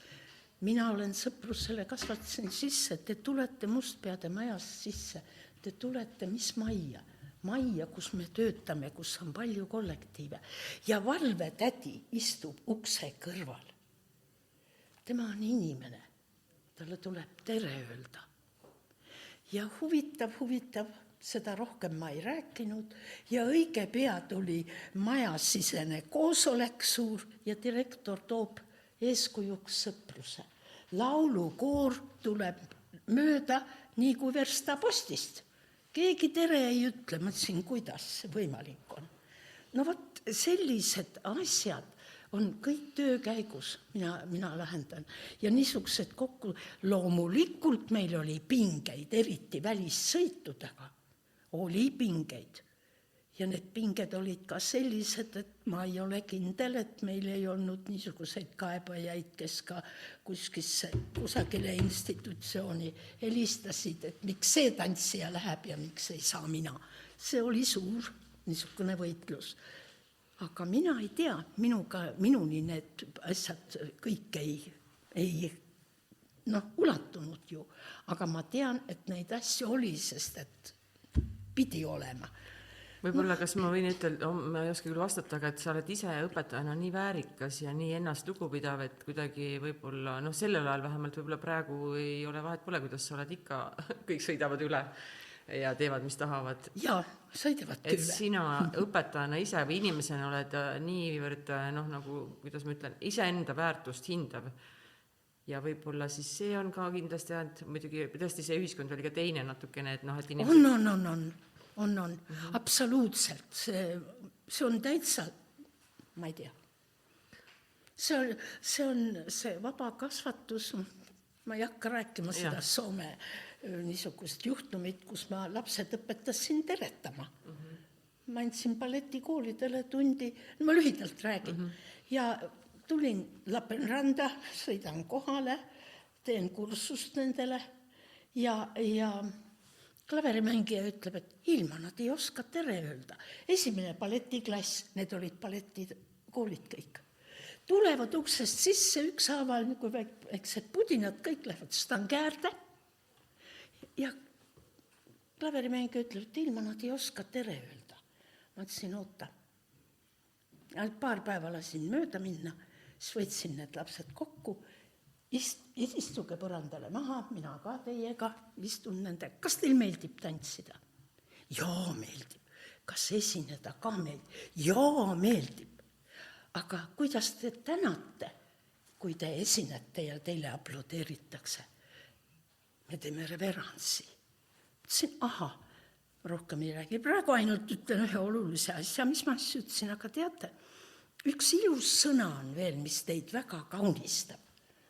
Mina olen sõprusele kasvatasin sisse, te tulete Mustpeade majas sisse, te tulete mis majja, kus me töötame, kus on palju kollektiive. Ja valvetädi istub ukse kõrval. Tema on inimene, talle tuleb tere öelda. Ja huvitav, seda rohkem ma ei rääkinud ja õige pea tuli majasisene koosolek suur ja direktor toob eeskujuks sõpruse. Laulukoor tuleb mööda nii kui verstapostist. Keegi tere ei ütle, mõtlesin, kuidas see võimalik on. No vot, sellised asjad on kõik töö käigus, mina lahendan. Ja niisugused kokku, loomulikult meil oli pingeid, eriti välissõitudega. Oli pingeid. Ja need pinged olid ka sellised, et ma ei ole kindel, et meil ei olnud niisuguseid kaebajaid, kes ka kusagile institutsiooni helistasid, et miks see tantsija läheb ja miks ei saa mina. See oli suur niisugune võitlus. Aga mina ei tea, minuni need asjad kõik ei ulatunud ju. Aga ma tean, et neid asju oli, sest et pidi olema. Võib-olla, kas ma võin ütelda, ma ei oska küll vastata, aga et sa oled ise õpetajana nii väärikas ja nii ennast lugupidav, et kuidagi võib-olla, sellel ajal vähemalt võib-olla praegu ei ole vahet pole, kuidas sa oled ikka, kõik sõidavad üle ja teevad, mis tahavad. Jaa, sõidavad üle. Et sina õpetajana ise või inimesena oled niivõrd, nagu, kuidas ma ütlen, iseenda väärtust hindav. Ja võib-olla siis see on ka kindlasti, et muidugi tõesti see ühiskond oli ka teine natukene, et et inimesed... On. Absoluutselt. See on täitsa, ma ei tea. See on see vaba kasvatus, ma ei hakka rääkima seda Soome niisugust juhtumit, kus ma lapsed õpetasin teretama. Ma andsin balletikoolidele tundi, ma lühidalt räägin, ja tulin Lapenranda, sõidan kohale, teen kursust nendele ja klaverimängija ütleb, et Ilma, nad ei oska tere öelda. Esimene balletiklass, need olid balletikoolid kõik. Tulevad uksest sisse, ükshaaval, kui väiksed pudinad, kõik lähevad stankäärde. Ja klaverimängija ütleb, et Ilma, nad ei oska tere öelda. Ma ütlesin, oota. Paar päeva lasin mööda minna, siis võtsin need lapsed kokku. Istuge põrandale maha, mina ka teiega istun nende. Kas teil meeldib tantsida? Jaa, meeldib. Kas esineda ka meeldib? Jaa, meeldib. Aga kuidas te tänate, kui te esinete ja teile aplodeeritakse? Me teeme reveransi. ütlesin, ahah, rohkem ei räägi. Praegu ainult ütlen ühe olulise asja, mis ma siis ütlesin, aga teate, üks ilus sõna on veel, mis teid väga kaunistab.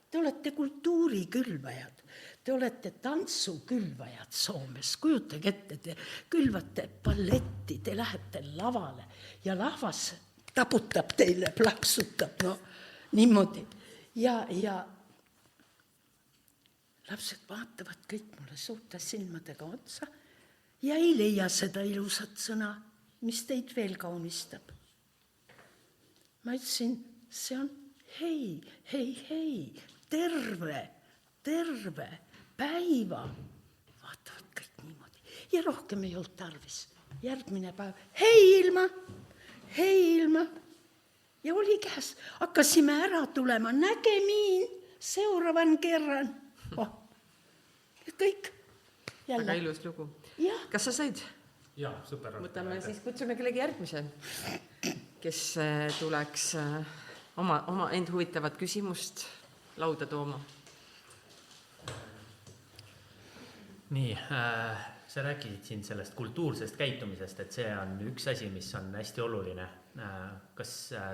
Te olete kultuurikülvajad, te olete tantsukülvajad Soomes. Kujutage ette, te külvate balletti, te lähete lavale ja lahvas taputab teile, plaksutab, no niimoodi. Ja lapsed vaatavad kõik mulle suurte silmadega otsa ja ei leia seda ilusat sõna, mis teid veel kaunistab. Ma ütlesin, see on hei, terve päeva. Vaatavad kõik niimoodi. Ja rohkem ei olnud tarvis. Järgmine päev, hei ilma. Ja oli käes. Hakkasime ära tulema. Nägemiin, seuravan kerran. Ja kõik. Jälle. Väga ilus lugu. Ja. Kas sa said? Jaa, super. Võtame siis, kutsume kellegi järgmise, kes tuleks oma end huvitavat küsimust lauda tooma. Nii, sa rääkisid siin sellest kultuursest käitumisest, et see on üks asi, mis on hästi oluline. Kas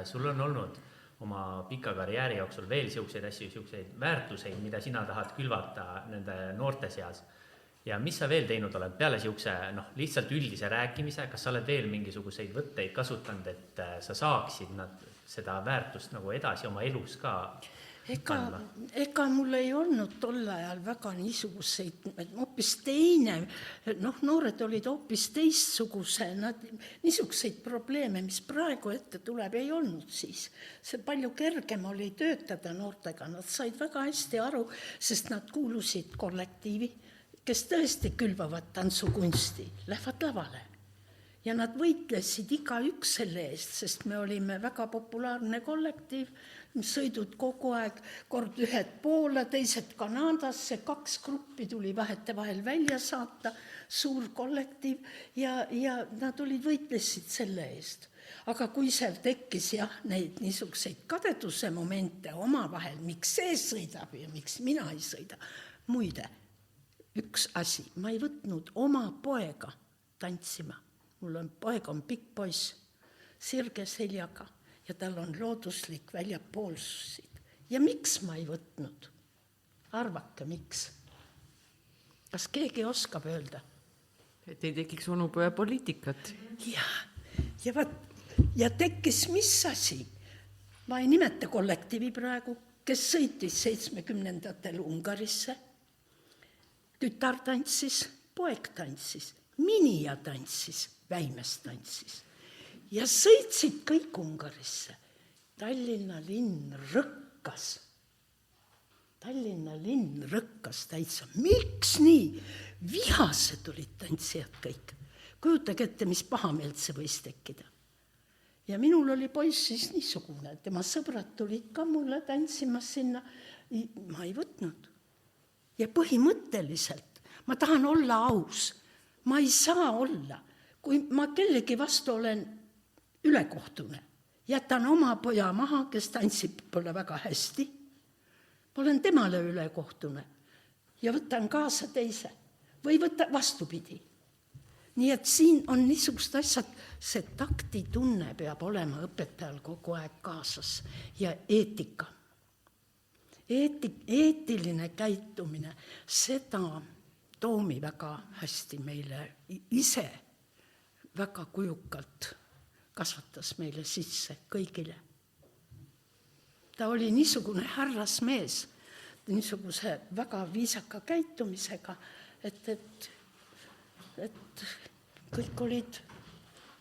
sul on olnud oma pika karjääri jooksul veel siukseid asju, siukseid väärtuseid, mida sina tahad külvata nende noorte seas? Ja mis sa veel teinud oled peale siukse lihtsalt üldise rääkimise, kas sa oled veel mingisuguseid võtteid kasutanud, et sa saaksid seda väärtust nagu edasi oma elus ka kandma? Ega mul ei olnud tol ajal väga niisuguseid, hoopis teine, noored olid hoopis teistsuguse, niisuguseid probleeme, mis praegu ette tuleb, ei olnud siis. See palju kergem oli töötada noortega, nad said väga hästi aru, sest nad kuulusid kollektiivi, kes tõesti külvavad tantsukunsti, lähevad lavale. Ja nad võitlesid iga üks selle eest, sest me olime väga populaarne kollektiiv, sõidud kogu aeg, kord ühed Poola, teised Kanadasse, 2 gruppi tuli vahetevahel välja saata, suur kollektiiv ja nad võitlesid selle eest. Aga kui seal tekkis neid niisuguseid kadeduse momente omavahel, miks see sõidab ja miks mina ei sõida, muide, üks asi, ma ei võtnud oma poega tantsima. Poeg on pikk poiss, sirge seljaga ja tal on looduslik väljapoolsusid. Ja miks ma ei võtnud? Arvake, miks? Kas keegi oskab öelda? Et ei tekiks onupoja poliitikat. Ja tekkis mis asi? Ma ei nimeta kollektiivi praegu, kes sõitis 70-ndatel Ungarisse. Tütar tantsis, poeg tantsis, Minija tantsis, Väimes tantsis. Ja sõitsid kõik Ungarisse. Tallinna linn rõkkas täitsa. Miks nii? Vihased olid tantsijad kõik. Kujutage ette, mis pahameelt see võis tekkida. Ja minul oli poiss siis niisugune. Tema sõbrad tulid ka mulle tantsima sinna. Ma ei võtnud. Ja põhimõtteliselt ma tahan olla aus. Ma ei saa olla. Kui ma kellegi vastu olen ülekohtune, jätan oma poja maha, kes tantsib pole väga hästi, ma olen temale ülekohtune ja võtan kaasa teise või võta vastupidi. Nii et siin on niisugust asjad, see taktitunne peab olema õpetajal kogu aeg kaasas ja eetika. Eetiline käitumine, seda Toomi väga hästi meile ise väga kujukalt kasvatas meile sisse kõigile. Ta oli niisugune härrasmees, niisuguse väga viisaka käitumisega, et kõik olid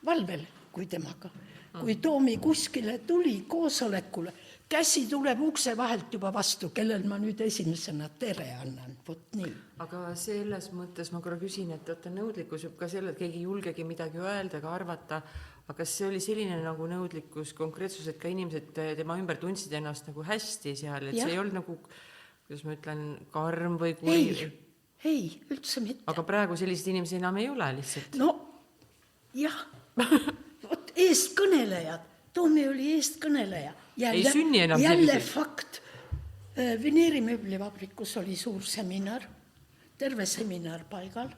valvel, kui temaga. Kui Toomi kuskile tuli koosolekule, käsi tuleb ukse vahelt juba vastu, kellel ma nüüd esimesena tere annan, vot nii. Aga selles mõttes ma korra küsin, et nõudlikkus võib ka selle, et keegi ei julgegi midagi öelda ega arvata, aga kas see oli selline nagu nõudlikkus, konkreetsus, et ka inimesed tema ümber tundsid ennast nagu hästi seal, et see ei olnud nagu, kuidas ma ütlen, karm või kui... Ei, üldse mitte. Aga praegu sellised inimesed enam ei ole lihtsalt. No, jah, vot eestkõnelejad, Toomi oli eestkõneleja. Ei sünni enam jälle fakt. Veneerimööblivabrikus oli suur seminar, terve seminar paigal.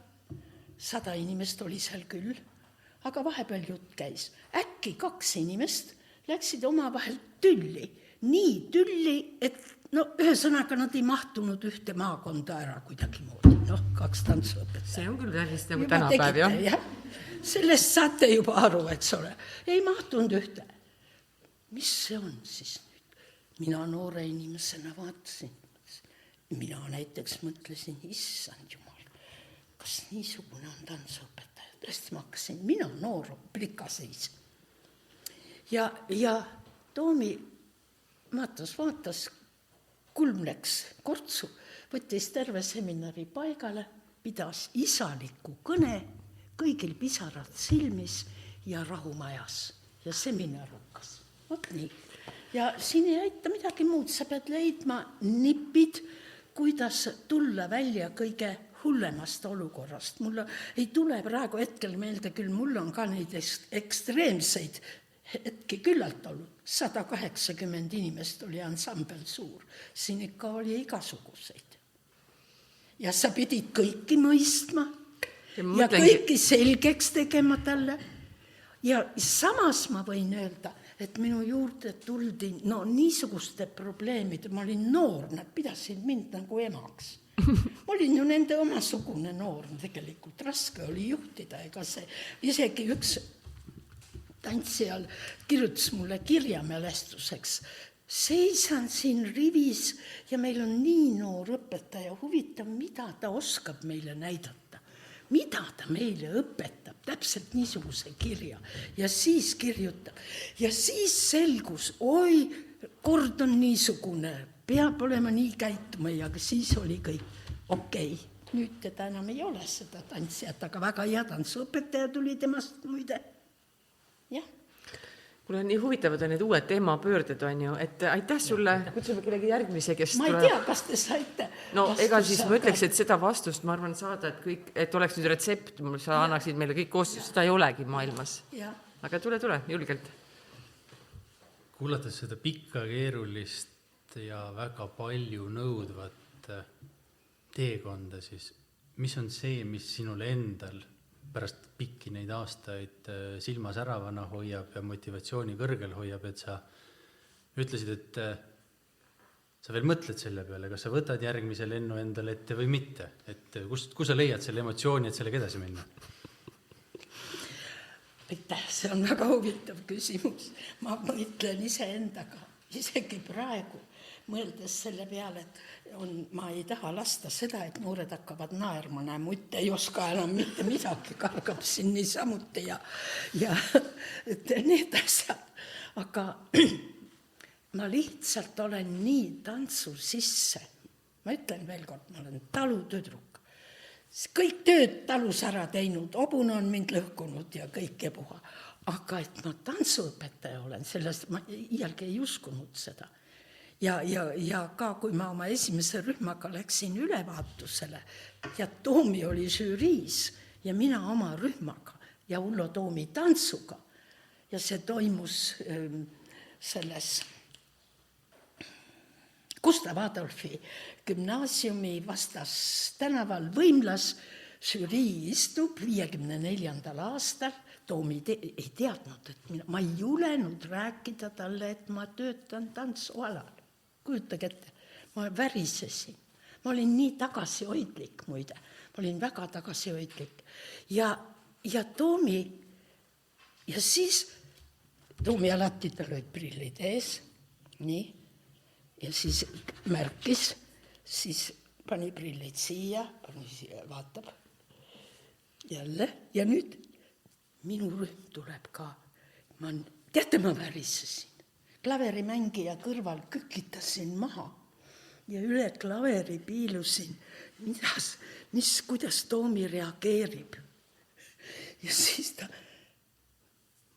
100 inimest oli seal küll, aga vahepeal jutt käis. Äkki 2 inimest läksid omavahel tülli. Nii tülli, et ühesõnaga nad ei mahtunud ühte maakonda ära kuidagi moodi. 2 tantsuõpetajat. See on küll täiesti nagu tänapäev, jah. Sellest saate juba aru, eks ole. Ei mahtunud ühte. Mis see on siis nüüd? Mina noore inimesena vaatasin. Mina näiteks mõtlesin, issand jumal, kas niisugune on tantsuõpetaja? Tõesti ma hakkasin, mina noor plikaseis. Ja Toomi vaatas, kulm läks kortsu, võttis terve seminari paigale, pidas isaliku kõne, kõigil pisarad silmis ja rahumajas ja seminar hakkas. Vot nii. Ja siin ei aita midagi muud, sa pead leidma nipid, kuidas tulla välja kõige hullemast olukorrast. Mul ei tule praegu hetkel meelde küll, mul on ka neid ekstreemseid hetki küllalt olnud. 180 inimest oli ansambel suur. Siin ikka oli igasuguseid. Ja sa pidid kõiki mõistma ja kõiki selgeks tegema talle. Ja samas ma võin öelda, et minu juurde tuldi niisuguste probleemide, ma olin noor, nad pidasid mind nagu emaks. Ma olin ju nende omasugune noor, tegelikult raske oli juhtida, ega see isegi üks tantsijal kirjutas mulle kirjamälestuseks. Seisan siin rivis ja meil on nii noor õpetaja, huvitav, mida ta oskab meile näidata. Mida ta meile õpetab, täpselt niisuguse kirja ja siis kirjutab. Ja siis selgus, oi, kord on niisugune, peab olema nii käituma ja siis oli kõik okei. Nüüd teda enam ei ole seda tantsijat, aga väga hea tantsuõpetaja tuli temast muide. Jah. Mul on nii huvitavad on need uued teemapöörded, on ju, et aitäh sulle, kutsume kellegi järgmise, kes ma ei tea, kas te saite. Ega siis ma ütleks, et seda vastust, ma arvan, saada, et oleks nüüd retsept, sa annaksid meile kõik koos, seda ei olegi maailmas. Aga tule, julgelt. Kuulates seda pikka, keerulist ja väga palju nõudvat teekonda, siis mis on see, mis sinule endal pärast pikki neid aastaid silma säravana hoiab ja motivatsiooni kõrgel hoiab, et sa ütlesid, et sa veel mõtled selle peale, kas sa võtad järgmise lennu endale ette või mitte, et kus sa leiad selle emotsiooni, et sellega edasi minna? Aitäh, see on väga huvitav küsimus. Ma mõtlen iseendaga, isegi praegu, mõeldes selle peale, et ma ei taha lasta seda, et noored hakkavad naerma, mutt ei oska enam mitte midagi, kargab siin niisamuti ja need asjad. Aga ma lihtsalt olen nii tantsu sisse. Ma ütlen veel kord, ma olen talutüdruk. Kõik tööd talus ära teinud, hobune on mind lõhkunud ja kõik ebuha. Aga et ma tantsuõpetaja olen, sellest ma iialgi ei uskunud seda. Ja ka kui ma oma esimese rühmaga läksin ülevaatusele ja Toomi oli žüriis ja mina oma rühmaga ja Ullo Toomi tantsuga ja see toimus selles Gustav Adolfi gümnaasiumi vastas tänaval Võimlas, žürii istub 54. aastal, Toomi ei teadnud, et ma ei julenud rääkida talle, et ma töötan tantsualal. Kujutage ette, ma värisesin. Ma olin nii tagasihoidlik muide. Ma olin väga tagasihoidlik. Ja Toomi, ja siis Toomi alati tal olid prillid ees, nii, ja siis märkis, siis pani prillid siia, vaatab jälle, ja nüüd minu rühm tuleb ka. Teate, ma värisesin. Klaverimängija kõrval kükitasin maha ja üle klaveri piilusin, kuidas Toomi reageerib. Ja siis ta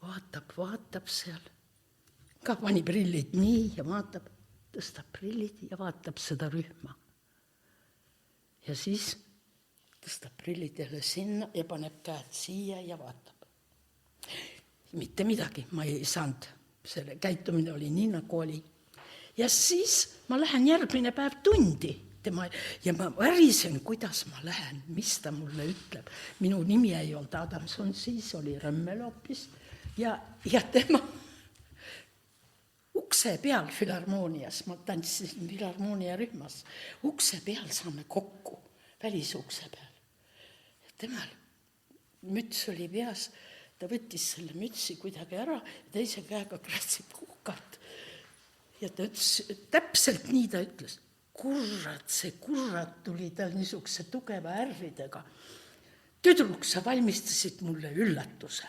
vaatab seal, ka pani prillid nii ja vaatab, tõstab prillid ja vaatab seda rühma. Ja siis tõstab prillid jälle sinna ja paneb käed siia ja vaatab. Mitte midagi, ma ei saanud. Selle käitumine oli nii, nagu oli. Ja siis ma lähen järgmine päev tundi ja ma värisen, kuidas ma lähen, mis ta mulle ütleb. Minu nimi ei olnud Adamson, siis oli Römmel hoopis ja tema ukse peal filharmoonias, ma tantsisin filharmoonia rühmas, ukse peal saame kokku, välisukse peal. Ja temal müts oli peas, ta võttis selle mütsi kuidagi ära ja teise käega kratsib kukalt. Ja ta ütles, täpselt nii ta ütles, see kurrat tuli tal niisuguse tugeva ärvidega. Tüdruk, sa valmistasid mulle üllatuse.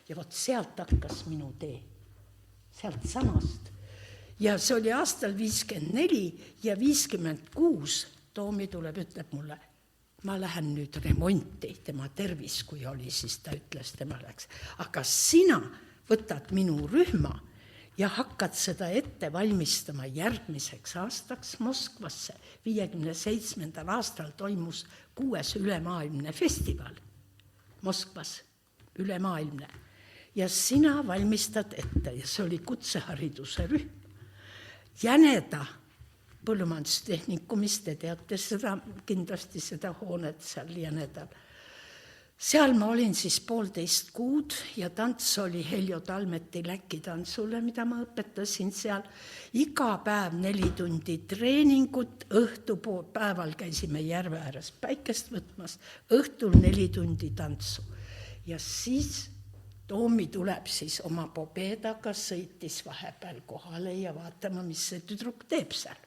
Ja vot sealt hakkas minu tee. Sealt samast. Ja see oli aastal 54 ja 56 Toomi tuleb, ütleb mulle, ma lähen nüüd remonti, tema tervis, kui oli, siis ta ütles, tema läks. Aga sina võtad minu rühma ja hakkad seda ette valmistama järgmiseks aastaks Moskvasse. 57. aastal toimus 6. ülemaailmne festival Moskvas, ülemaailmne. Ja sina valmistad ette ja see oli kutsehariduse rühm. Jäneda põllumajandustehnikumist, te teate seda, kindlasti seda hoonet seal Jänedal. Seal ma olin siis 1,5 kuud ja tants oli Heljo Talmeti Läki tantsule, mida ma õpetasin seal. Iga päev 4 tundi treeningut, päeval käisime järve ääres päikest võtmas, õhtul 4 tundi tantsu. Ja siis Toomi tuleb siis oma pobeedaga, sõitis vahepeal kohale ja vaatama, mis see tüdruk teeb seal.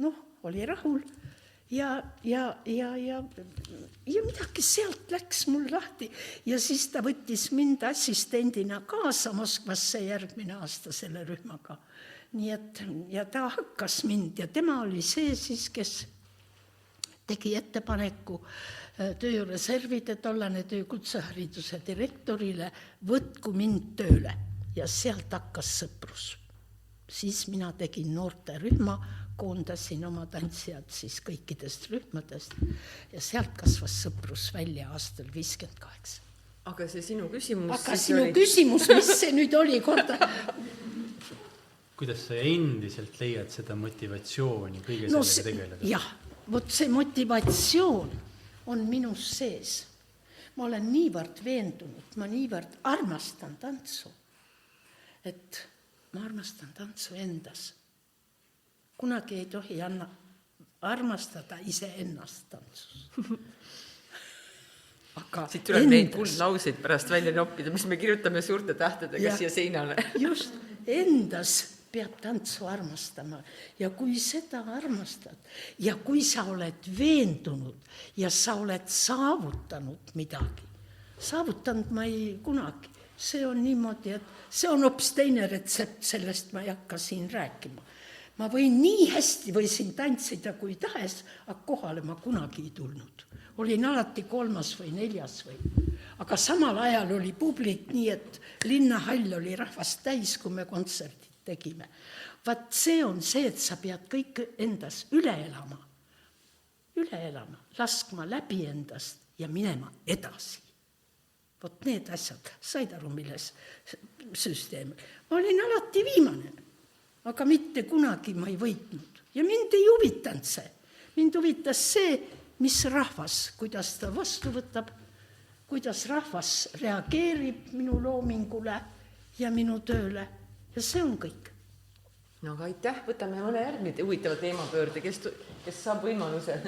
Noh, oli rahul ja midagi sealt läks mul lahti ja siis ta võttis mind assistendina kaasa Moskvasse järgmine aasta selle rühmaga. Nii et, ja ta hakkas mind ja tema oli see siis, kes tegi ettepaneku tööreservide tollane töökutsehariduse direktorile, võtku mind tööle ja sealt hakkas sõprus. Siis mina tegin noorte rühma, koondasin oma tantsijad siis kõikidest rühmadest ja sealt kasvas sõprus välja aastal 58. Aga see sinu küsimus... Aga sinu küsimus, mis see nüüd oli korda? Kuidas sa endiselt leiad seda motivatsiooni kõige sellega tegeleda? Jah, vot see motivatsioon on minus sees. Ma olen niivõrd veendunud, ma niivõrd armastan tantsu, et ma armastan tantsu endas. Kunagi ei tohi armastada iseennast tantsus. Aga siit tuleb neid kuldlauseid pärast välja noppida, mis me kirjutame suurte tähtedega siia seinale. Just, endas peab tantsu armastama ja kui seda armastad ja kui sa oled veendunud ja sa oled saavutanud midagi, saavutanud ma ei kunagi, see on niimoodi, et see on hoopis teine retsept, sellest ma ei hakka siin rääkima. Ma võin nii hästi võisin tantsida kui tahes, aga kohale ma kunagi ei tulnud. Olin alati 3. või 4. Aga samal ajal oli publik nii, et linnahall oli rahvast täis, kui me kontserdid tegime. Vaat see on see, et sa pead kõik endas üle elama, laskma läbi endast ja minema edasi. Vot need asjad, said aru, milles süsteem. Ma olin alati viimane, aga mitte kunagi ma ei võitnud. Ja mind ei huvitanud see. Mind huvitas see, mis rahvas, kuidas ta vastu võtab, kuidas rahvas reageerib minu loomingule ja minu tööle. Ja see on kõik. No aga aitäh, võtame mõne järgmine huvitava teemapöörde, kes saab võimaluse.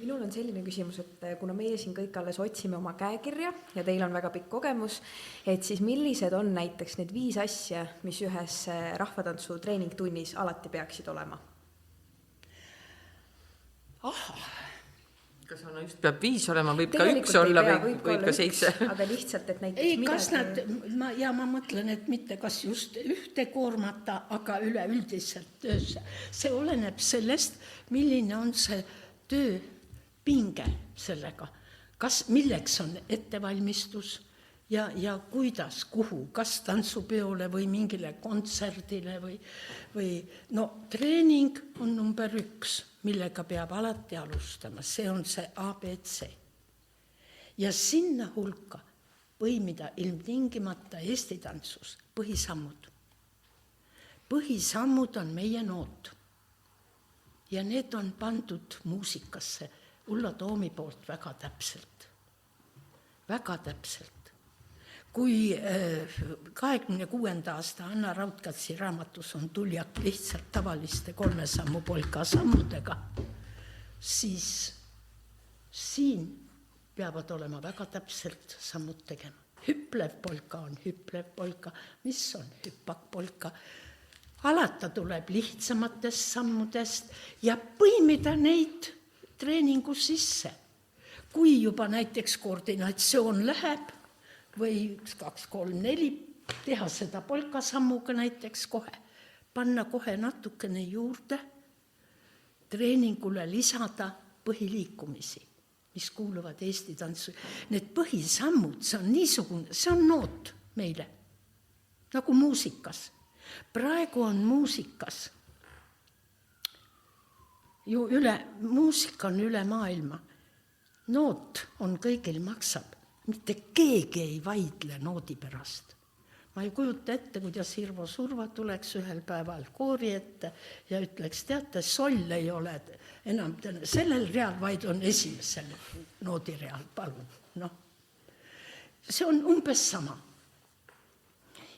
Minul on selline küsimus, et kuna meie siin kõik alles otsime oma käekirja ja teil on väga pikk kogemus, et siis millised on näiteks need 5 asja, mis ühes rahvatantsu treeningtunnis alati peaksid olema? Kas on just peab 5 olema, võib ka 1 olla või võib ka 7? Aga lihtsalt, et näiteks ei, kas ma mõtlen, et mitte kas just ühte koormata, aga üleüldiselt töösse. See oleneb sellest, milline on see töö pinge sellega, milleks on ettevalmistus ja kuidas, kuhu, kas tantsupeole või mingile kontserdile või no treening on number 1, millega peab alati alustama, see on see ABC. Ja sinna hulka põimida ilmtingimata Eesti tantsus põhisammud. põhisammud on meie noot. Ja need on pandud muusikasse Ulla Toomi poolt väga täpselt. Väga täpselt. Kui 26. aasta Anna Raudkatsi raamatus on tuljak lihtsalt tavaliste 3 sammu polka sammudega, siis siin peavad olema väga täpselt sammud tegema. Hüplev polka on hüplev polka, mis on hüppakpolka. Alata tuleb lihtsamatest sammudest ja põimida neid treeningu sisse. Kui juba näiteks koordinatsioon läheb või 1, 2, 3, 4, teha seda polkasammuga näiteks kohe, panna kohe natukene juurde, treeningule lisada põhiliikumisi, mis kuuluvad Eesti tantsu. Need põhisammud, see on niisugune, see on noot meile, nagu muusikas. Praegu on muusikas ju muusika on üle maailma. Noot on kõigil maksab, mitte keegi ei vaidle noodi pärast. Ma ei kujuta ette, kuidas Hirvo Surva tuleks ühel päeval koori ette ja ütleks, teate, soll ei ole enam sellel real, vaid on esimesel noodi real, palun. No. See on umbes sama.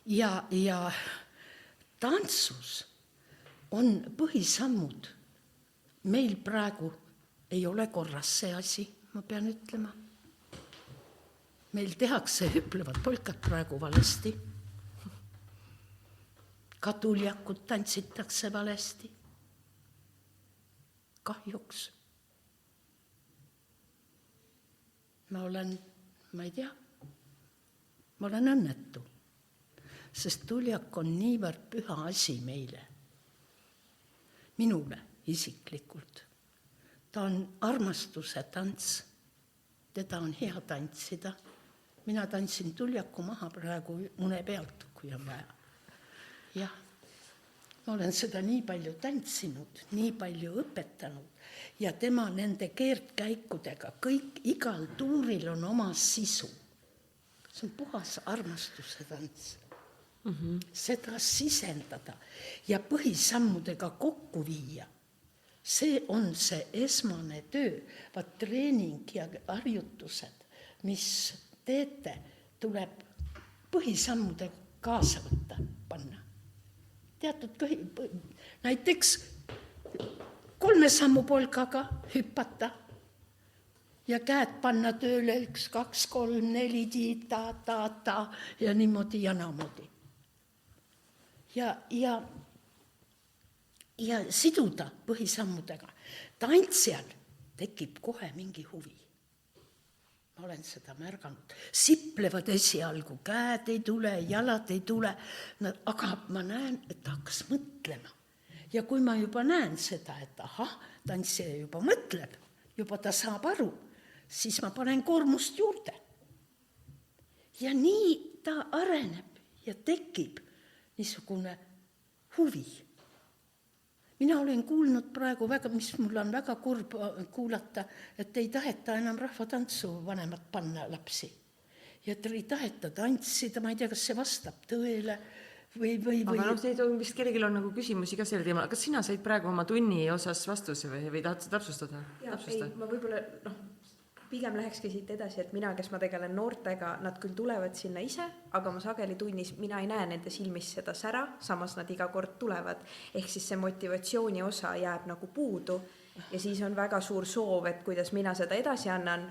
Ja tantsus on põhisammud. Meil praegu ei ole korras see asi, ma pean ütlema. Meil tehakse hüplevad polkad praegu valesti. Ka tuljakut tantsitakse valesti. Kahjuks. Ma ei tea, ma olen õnnetu, sest tuljak on niivõrd püha asi meile. Minule isiklikult. Ta on armastuse tants. Teda on hea tantsida. Mina tantsin tuljaku maha praegu une pealt, kui on vaja. Jah, ma olen seda nii palju tantsinud, nii palju õpetanud ja tema nende keerdkäikudega, igal tuuril on oma sisu. See on puhas armastuse tants. Seda sisendada ja põhisammudega kokku viia. See on see esmane töö, vaat treening ja harjutused, mis teete, tuleb põhisammudega kaasa võtta, panna. Teatud näiteks 3 sammu polkaga hüppata ja käed panna tööle 1, 2, 3, 4, ta ja niimoodi ja naamoodi. Ja siduda põhisammudega. Tantsijal tekib kohe mingi huvi. Ma olen seda märganud. Siplevad esialgu, käed ei tule, jalad ei tule, aga ma näen, et ta hakkas mõtlema. Ja kui ma juba näen seda, et tantsija juba mõtleb, juba ta saab aru, siis ma panen koormust juurde. Ja nii ta areneb ja tekib niisugune huvi. Mina olen kuulnud praegu väga, mis mul on väga kurb kuulata, et ei taheta enam rahvatantsu vanemad panna lapsi. Ja ei taheta tantsida, ma ei tea, kas see vastab tõele või... Aga see vist kellelgi on nagu küsimusi ka selle teema. Kas sina said praegu oma tunni osas vastuse või tahad sa täpsustada? Ei, ma võib-olla... Pigem lähekski siit edasi, et mina, kes ma tegelen noortega, nad küll tulevad sinna ise, aga ma sageli tunnis, mina ei näe nende silmis seda sära, samas nad iga kord tulevad. Ehk siis see motivatsiooni osa jääb nagu puudu ja siis on väga suur soov, et kuidas mina seda edasi annan,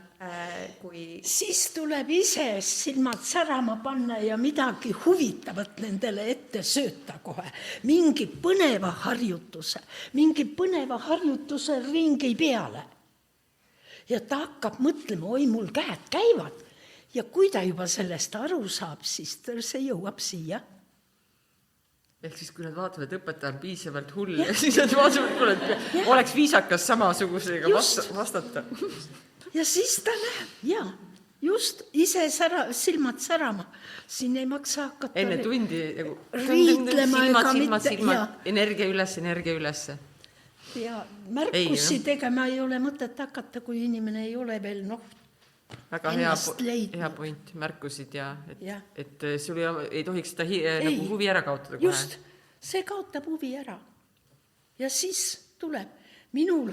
kui... Siis tuleb ise silmad särama panna ja midagi huvitavat nendele ette sööta kohe. Mingi põneva harjutuse ringi peale. Ja ta hakkab mõtlema, oi, mul käed käivad. Ja kui ta juba sellest aru saab, siis see jõuab siia. Ehk siis, kui nad vaatavad, et õpetaja on piisavalt hull, ja siis nad vaatavad, et oleks viisakas samasugusega vastata. Ja siis ta näeb, just ise silmad särama. Siin ei maksa hakata... Enne tundi riitlema ega mitte... Energia üles. Ja märkusi tegema ei ole mõtet hakata, kui inimene ei ole veel väga hea point, märkusid ja et sul ei tohiks seda nagu huvi ära kaotada kohe. see kaotab huvi ära. Ja siis tuleb minul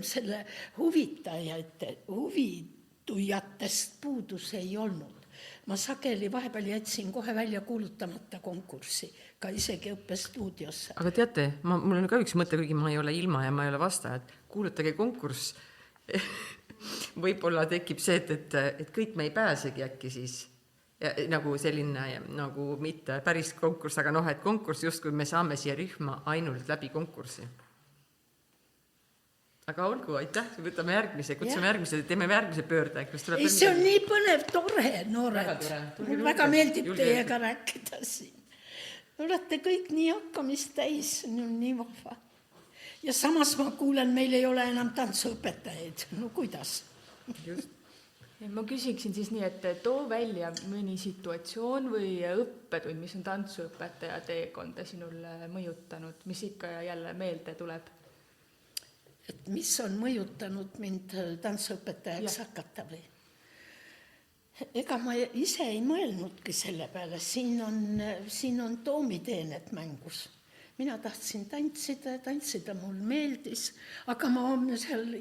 selle huvitujatest puudus ei olnud. Ma sageli vahepeal jätsin kohe välja kuulutamata konkurssi, ka isegi õppestuudiosse. Aga teate, mul on ka üks mõte, kuigi ma ei ole ilma ja ma ei ole vastaja, et kuulutage konkurss. Võib-olla tekib see, et kõik me ei pääsegi äkki siis. Ja, nagu selline, nagu mitte päris konkurss, aga et konkurss justkui me saame siia rühma ainult läbi konkurssi. Aga olgu, aitäh, võtame järgmise, kutsume järgmise, teeme järgmise pöörde. Ei, see on nii põnev, tore, noored. Mul väga meeldib teiega rääkida siin. Olete kõik nii hakkamist täis, nii vahva. Ja samas ma kuulen, meil ei ole enam tantsuõpetajaid. No kuidas? Just. Ma küsiksin siis nii, et too välja mõni situatsioon või õppetund, mis on tantsuõpetaja teekonda sinule mõjutanud, mis ikka ja jälle meelde tuleb? Et mis on mõjutanud mind tantsuõpetajaks hakata või? Ega ma ise ei mõelnudki selle peale, siin on toomiteened mängus. Mina tahtsin tantsida mul meeldis, aga ma seal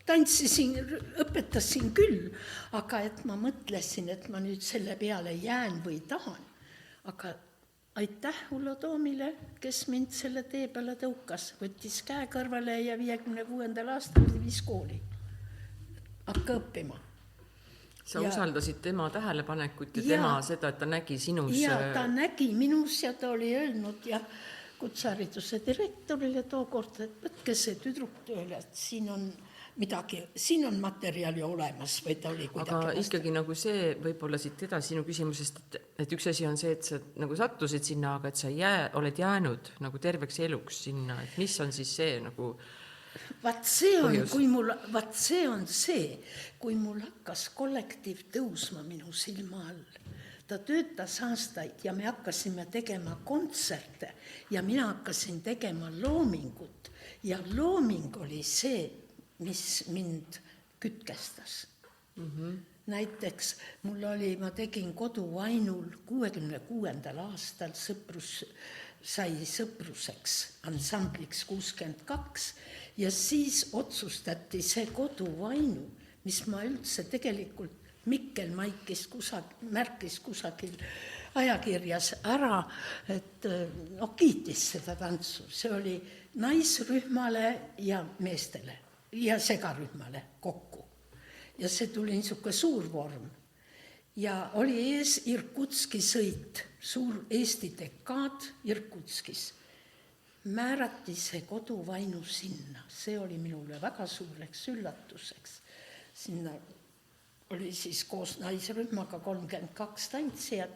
tantsisin, õpetasin küll, aga et ma mõtlesin, et ma nüüd selle peale jään või tahan. Aga aitäh Ullo Toomile, kes mind selle tee peale tõukas, võttis käe kõrvale ja 56. aastal viis kooli. Hakka õppima. Sa usaldasid tema tähelepanekut ja tema seda, et ta nägi sinus... Ja ta nägi minus ja ta oli öelnud ja kutsehariduse direktorile tookord, et võtke see tüdruk tööle, et siin on materjali olemas või ta oli kuidagi aga ikkagi nagu see võib-olla siit edasi sinu küsimusest, et üks asi on see, et sa nagu sattusid sinna, aga et sa oled jäänud nagu terveks eluks sinna, et mis on siis see nagu kui mul hakkas kollektiiv tõusma minu silma all. Ta töötas aastaid ja me hakkasime tegema kontserte ja mina hakkasin tegema loomingut ja looming oli see, mis mind kütkestas. Näiteks ma tegin Koduvainul 66. aastal sai sõpruseks ansambliks 62 ja siis otsustati see Koduvainu, mis ma üldse tegelikult Mikkel märkis kusagil ajakirjas ära, et kiitis seda tantsu. See oli naisrühmale ja meestele ja segarühmale kokku. Ja see tuli niisugune suur vorm. Ja oli ees Irkutski sõit, suur Eesti dekaad Irkutskis. Määrati see Koduvainu sinna. See oli minule väga suureks üllatuseks. Sinna oli siis koos naisrühmaga 32 tantsijat.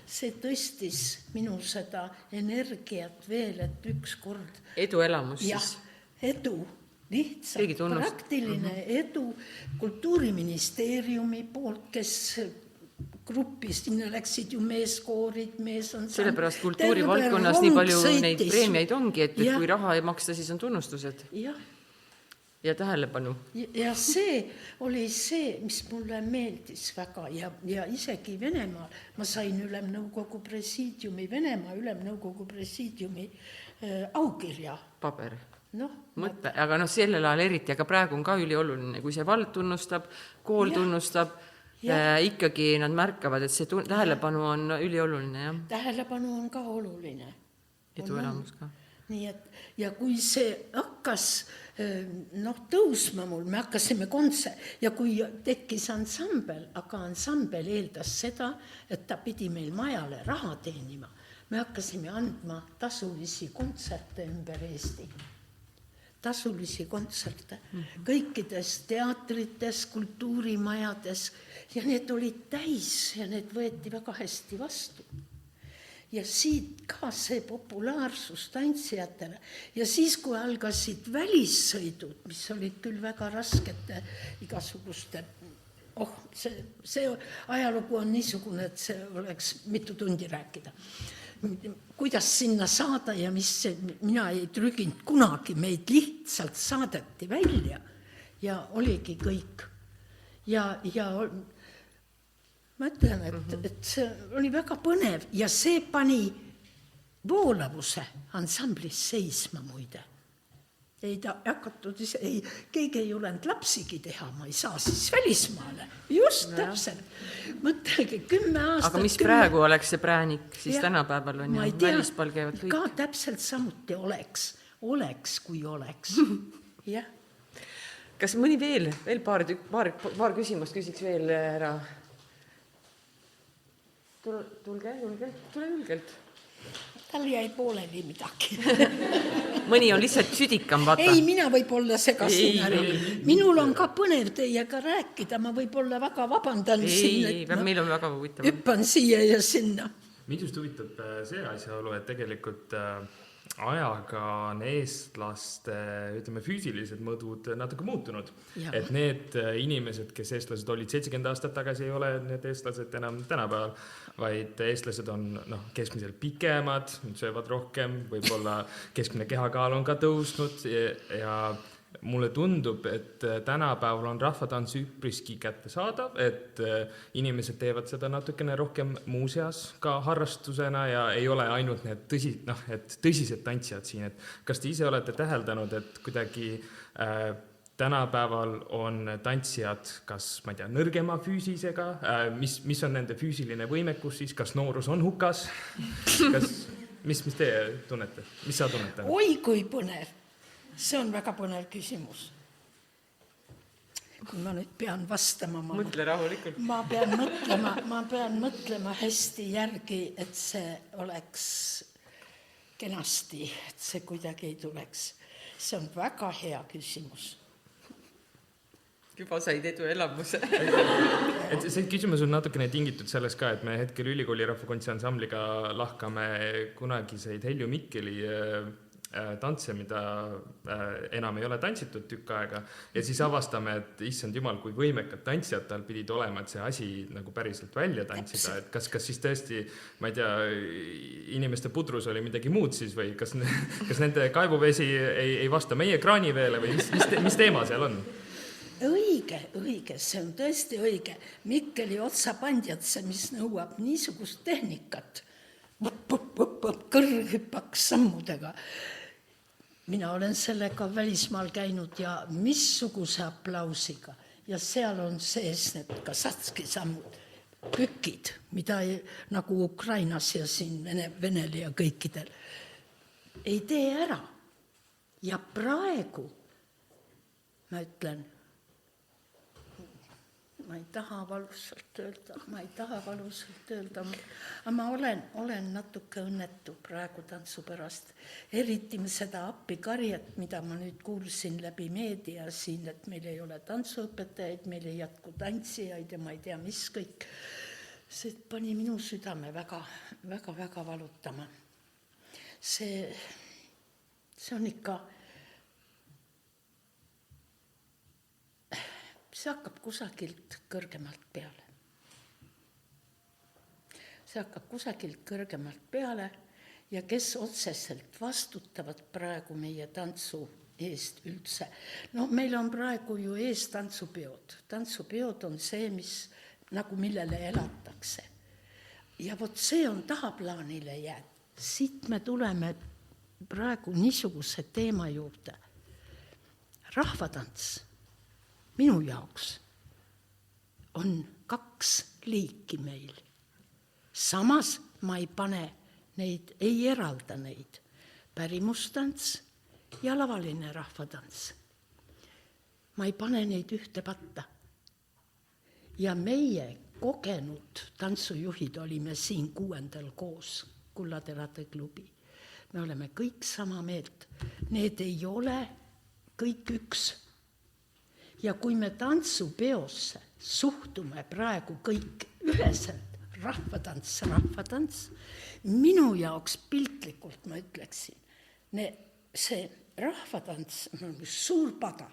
See tõstis minu seda energiat veel, et ükskord... Eduelamus siis? Edu. Lihtsalt praktiline edu Kultuuriministeeriumi poolt, kes gruppis, sinna läksid ju meeskoorid, sellepärast kultuurivaldkonnas nii palju neid preemiaid ongi, et kui raha ei maksta, siis on tunnustused. Ja tähelepanu. Ja see oli see, mis mulle meeldis väga ja isegi Venemaal. Ma sain Ülemnõukogu presiidiumi aukirja. Paber. Mõtle, aga sellel ajal eriti, aga praegu on ka ülioluline, kui see vald tunnustab, kool tunnustab, ikkagi nad märkavad, et see tähelepanu on ülioluline. Tähelepanu on ka oluline. Eduelamus ka. Nii et, ja kui see hakkas tõusma mul, me hakkasime ja kui tekkis ansambel, aga ansambel eeldas seda, et ta pidi meil majale raha teenima. Me hakkasime andma tasulisi kontserte ümber Eesti. Tasulisi kontserte. Kõikides teatrites, kultuurimajades ja need olid täis ja need võeti väga hästi vastu. Ja siit ka see populaarsus tantsijatele. Ja siis, kui algasid välissõidud, mis olid küll väga raskete igasuguste, see ajalugu on niisugune, et see oleks mitu tundi rääkida. Kuidas sinna saada ja mina ei trüginud kunagi, meid lihtsalt saadeti välja ja oligi kõik. Ja ma ütlen, et see oli väga põnev ja see pani voolavuse ansamblis seisma muide. Ei ta hakatud, keegi ei olenud lapsigi teha, ma ei saa siis välismaale. Just täpselt. Mõtelge, 10 aastat. Aga mis praegu oleks see präänik, siis tänapäeval on ju välispaal käivad kõik. Ka täpselt samuti oleks, kui oleks. Jah. Kas mõni veel paar küsimust küsiks veel ära? Tule julgelt. Tal jäi pooleli midagi. Mõni on lihtsalt südikam, vaata. Ei, mina võib-olla segasin ära. Minul on ka põnev teiega rääkida, ma võib-olla väga vabandan siin, et meil on väga huvitav. Hüppan siia ja sinna. Mind just huvitab see asjaolu, et tegelikult ajaga on eestlaste, ütleme, füüsilised mõõdud natuke muutunud. Ja. Et need inimesed, kes eestlased olid 70 aastat tagasi, ei ole need eestlased enam tänapäeval, vaid eestlased on keskmiselt pikemad, söövad rohkem, võib-olla keskmine kehakaal on ka tõusnud ja mulle tundub, et tänapäeval on rahvatants üpriski kättesaadav, et inimesed teevad seda natukene rohkem muuseas ka harrastusena ja ei ole ainult need tõsised tantsijad siin. Et kas te ise olete täheldanud, et kuidagi tänapäeval on tantsijad kas, ma ei tea, nõrgema füüsisega, mis on nende füüsiline võimekus siis, kas noorus on hukas? Mis teie tunnete? Mis sa tunnete? Oi, kui põnev! See on väga põnev küsimus. Kui ma nüüd pean vastama, mõtle rahulikult. Ma pean mõtlema hästi järgi, et see oleks kenasti, et see kuidagi ei tuleks. See on väga hea küsimus. Juba said edu elamuse. Et see küsimus on natukene tingitud sellest ka, et me hetkel ülikooli rahvakontsi ansambliga lahkame kunagiseid Helju Mikkeli tantse, mida enam ei ole tantsitud tükk aega ja siis avastame, et issand jumal, kui võimekad tantsijad tal pidid olema, et see asi nagu päriselt välja tantsida, et kas siis tõesti, ma ei tea, inimeste pudrus oli midagi muud siis või kas nende kaevuvesi ei vasta meie kraaniveele või mis teema seal on? Õige, see on tõesti õige. Mikkeli otsapandjatse, mis nõuab niisugust tehnikat, kõrghüppaks sammudega. Mina olen sellega välismaal käinud ja missuguse aplausiga ja seal on sees need kasatski sammud, pükid, mida nagu Ukrainas ja siin Venel ja kõikidel ei tee ära. Ja praegu ma ütlen, ma ei taha valusalt öelda, aga ma olen natuke õnnetu praegu tantsu pärast. Eriti seda appikarjet, mida ma nüüd kuulsin läbi meedia siin, et meil ei ole tantsuõpetajaid, meil ei jätku tantsijaid ja ma ei tea, mis kõik. See pani minu südame väga valutama. See on ikka... See hakkab kusagilt kõrgemalt peale ja kes otseselt vastutavad praegu meie tantsu eest üldse. No meil on praegu ju ees tantsupeod. Tantsupeod on see, mis nagu millele elatakse. Ja vot see on tahaplaanile jääd. Siit me tuleme praegu niisuguse teema juurde. Rahvatants. Minu jaoks on 2 liiki meil. Samas ma ei pane neid, ei eralda neid. Pärimustants ja lavaline rahvatants. Ma ei pane neid ühte patta. Ja meie kogenud tantsujuhid olime siin 6. koos, Kullaterade klubi. Me oleme kõik sama meelt. Need ei ole kõik üks. Ja kui me tantsupeosse suhtume praegu kõik üheselt, rahvatants, minu jaoks piltlikult ma ütleksin, see rahvatants on suur pada.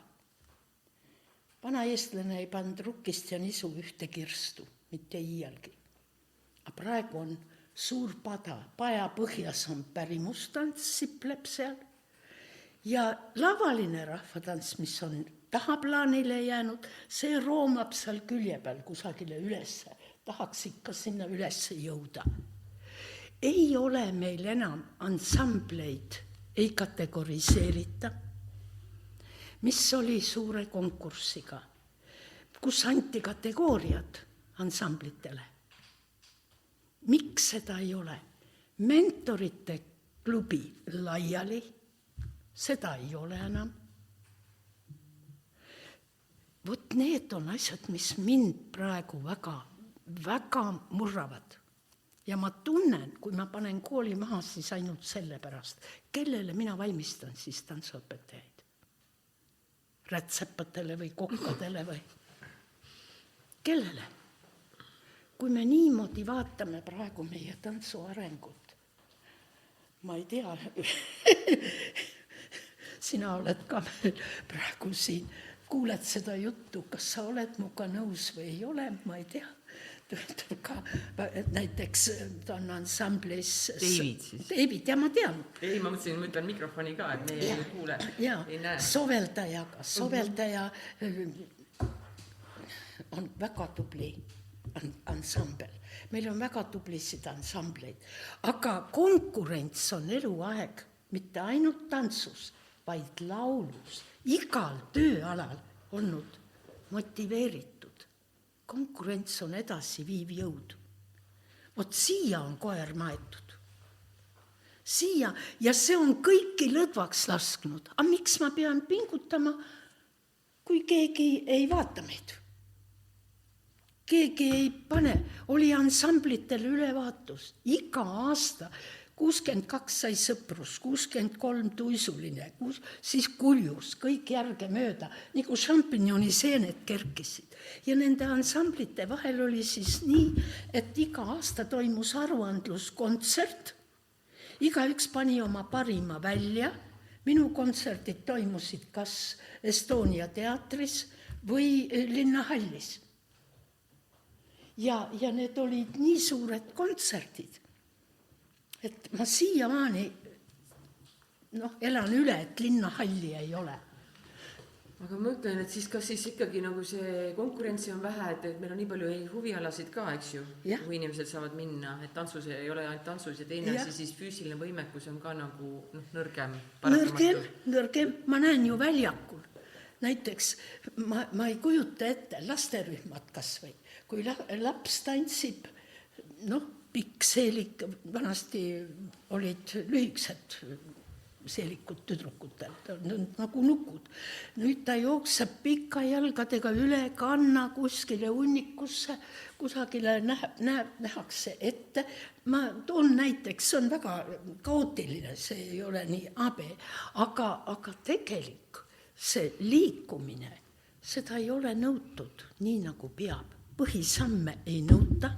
Vana eestlane ei pannud rukkist ja nisu ühte kirstu, mitte iialgi. Aga praegu on suur pada, paja põhjas on pärimustants, sipleb seal ja lavaline rahvatants, mis on tahaplaanile jäänud, see roomab seal külje peal kusagile ülesse. tahaks ikka sinna üles jõuda. Ei ole meil enam ansambleid, ei kategoriseerita, mis oli suure konkursiga, kus anti kategooriad ansamblitele. Miks seda ei ole? Mentorite klubi laiali, seda ei ole enam. Vot need on asjad, mis mind praegu väga murravad. Ja ma tunnen, kui ma panen kooli maha, siis ainult selle pärast, kellele mina valmistan siis tantsuõpetajaid. Rätsepatele või kokkadele või kellele? Kui me niimoodi vaatame praegu meie tantsu arengut, ma ei tea, sina oled ka praegu siin, kuuled seda juttu, kas sa oled muga nõus või ei ole, ma ei tea. Ka, näiteks ta on ansamblis David siis. David, ja ma tean. Ei, ma mõtlesin, ma ütlen mikrofoni ka, et meie ei kuule, ei näe. Soveldaja on väga tubli ansambel. Meil on väga tublisid ansambleid, aga konkurents on eluaeg, mitte ainult tantsus, vaid laulus, igal tööalal olnud motiveeritud. Konkurents on edasi viiv jõud. Vot siia on koer maetud. Siia, ja see on kõiki lõdvaks lasknud. Aga miks ma pean pingutama, kui keegi ei vaata meid? Keegi ei pane. Oli ansamblitel ülevaatus. Iga aasta 62 sai sõprus, 63 tuisuline, siis kuljus, kõik järge mööda, nagu šampignoni seened kerkisid. Ja nende ansamblite vahel oli siis nii, et iga aasta toimus aruandluskontsert, igaüks pani oma parima välja, minu kontserdid toimusid kas Estonia teatris või Linnahallis. Ja need olid nii suured kontserdid, et ma siiamaani elan üle, et Linnahalli ei ole. Aga ma ütlen, et siis kas siis ikkagi nagu see konkurentsi on vähe, et meil on nii palju huvialasid ka, eks ju, kui inimesed saavad minna, et tantsus ei ole ainult tantsus ja teine asi, siis füüsiline võimekus on ka nagu nõrgem. Nõrgem, ma näen ju väljakul. Näiteks ma ei kujuta ette lasterühmad kas või, kui laps tantsib, pikk seelik, vanasti olid lühiksed seelikud tüdrukutel, nagu nukud. Nüüd ta jookseb pika jalgadega üle kanna kuskile unnikusse, kusagile nähakse ette. Ma toon näiteks, see on väga kaootiline, see ei ole nii abe, aga tegelik see liikumine, seda ei ole nõutud nii nagu peab. Põhisamme ei nõuta.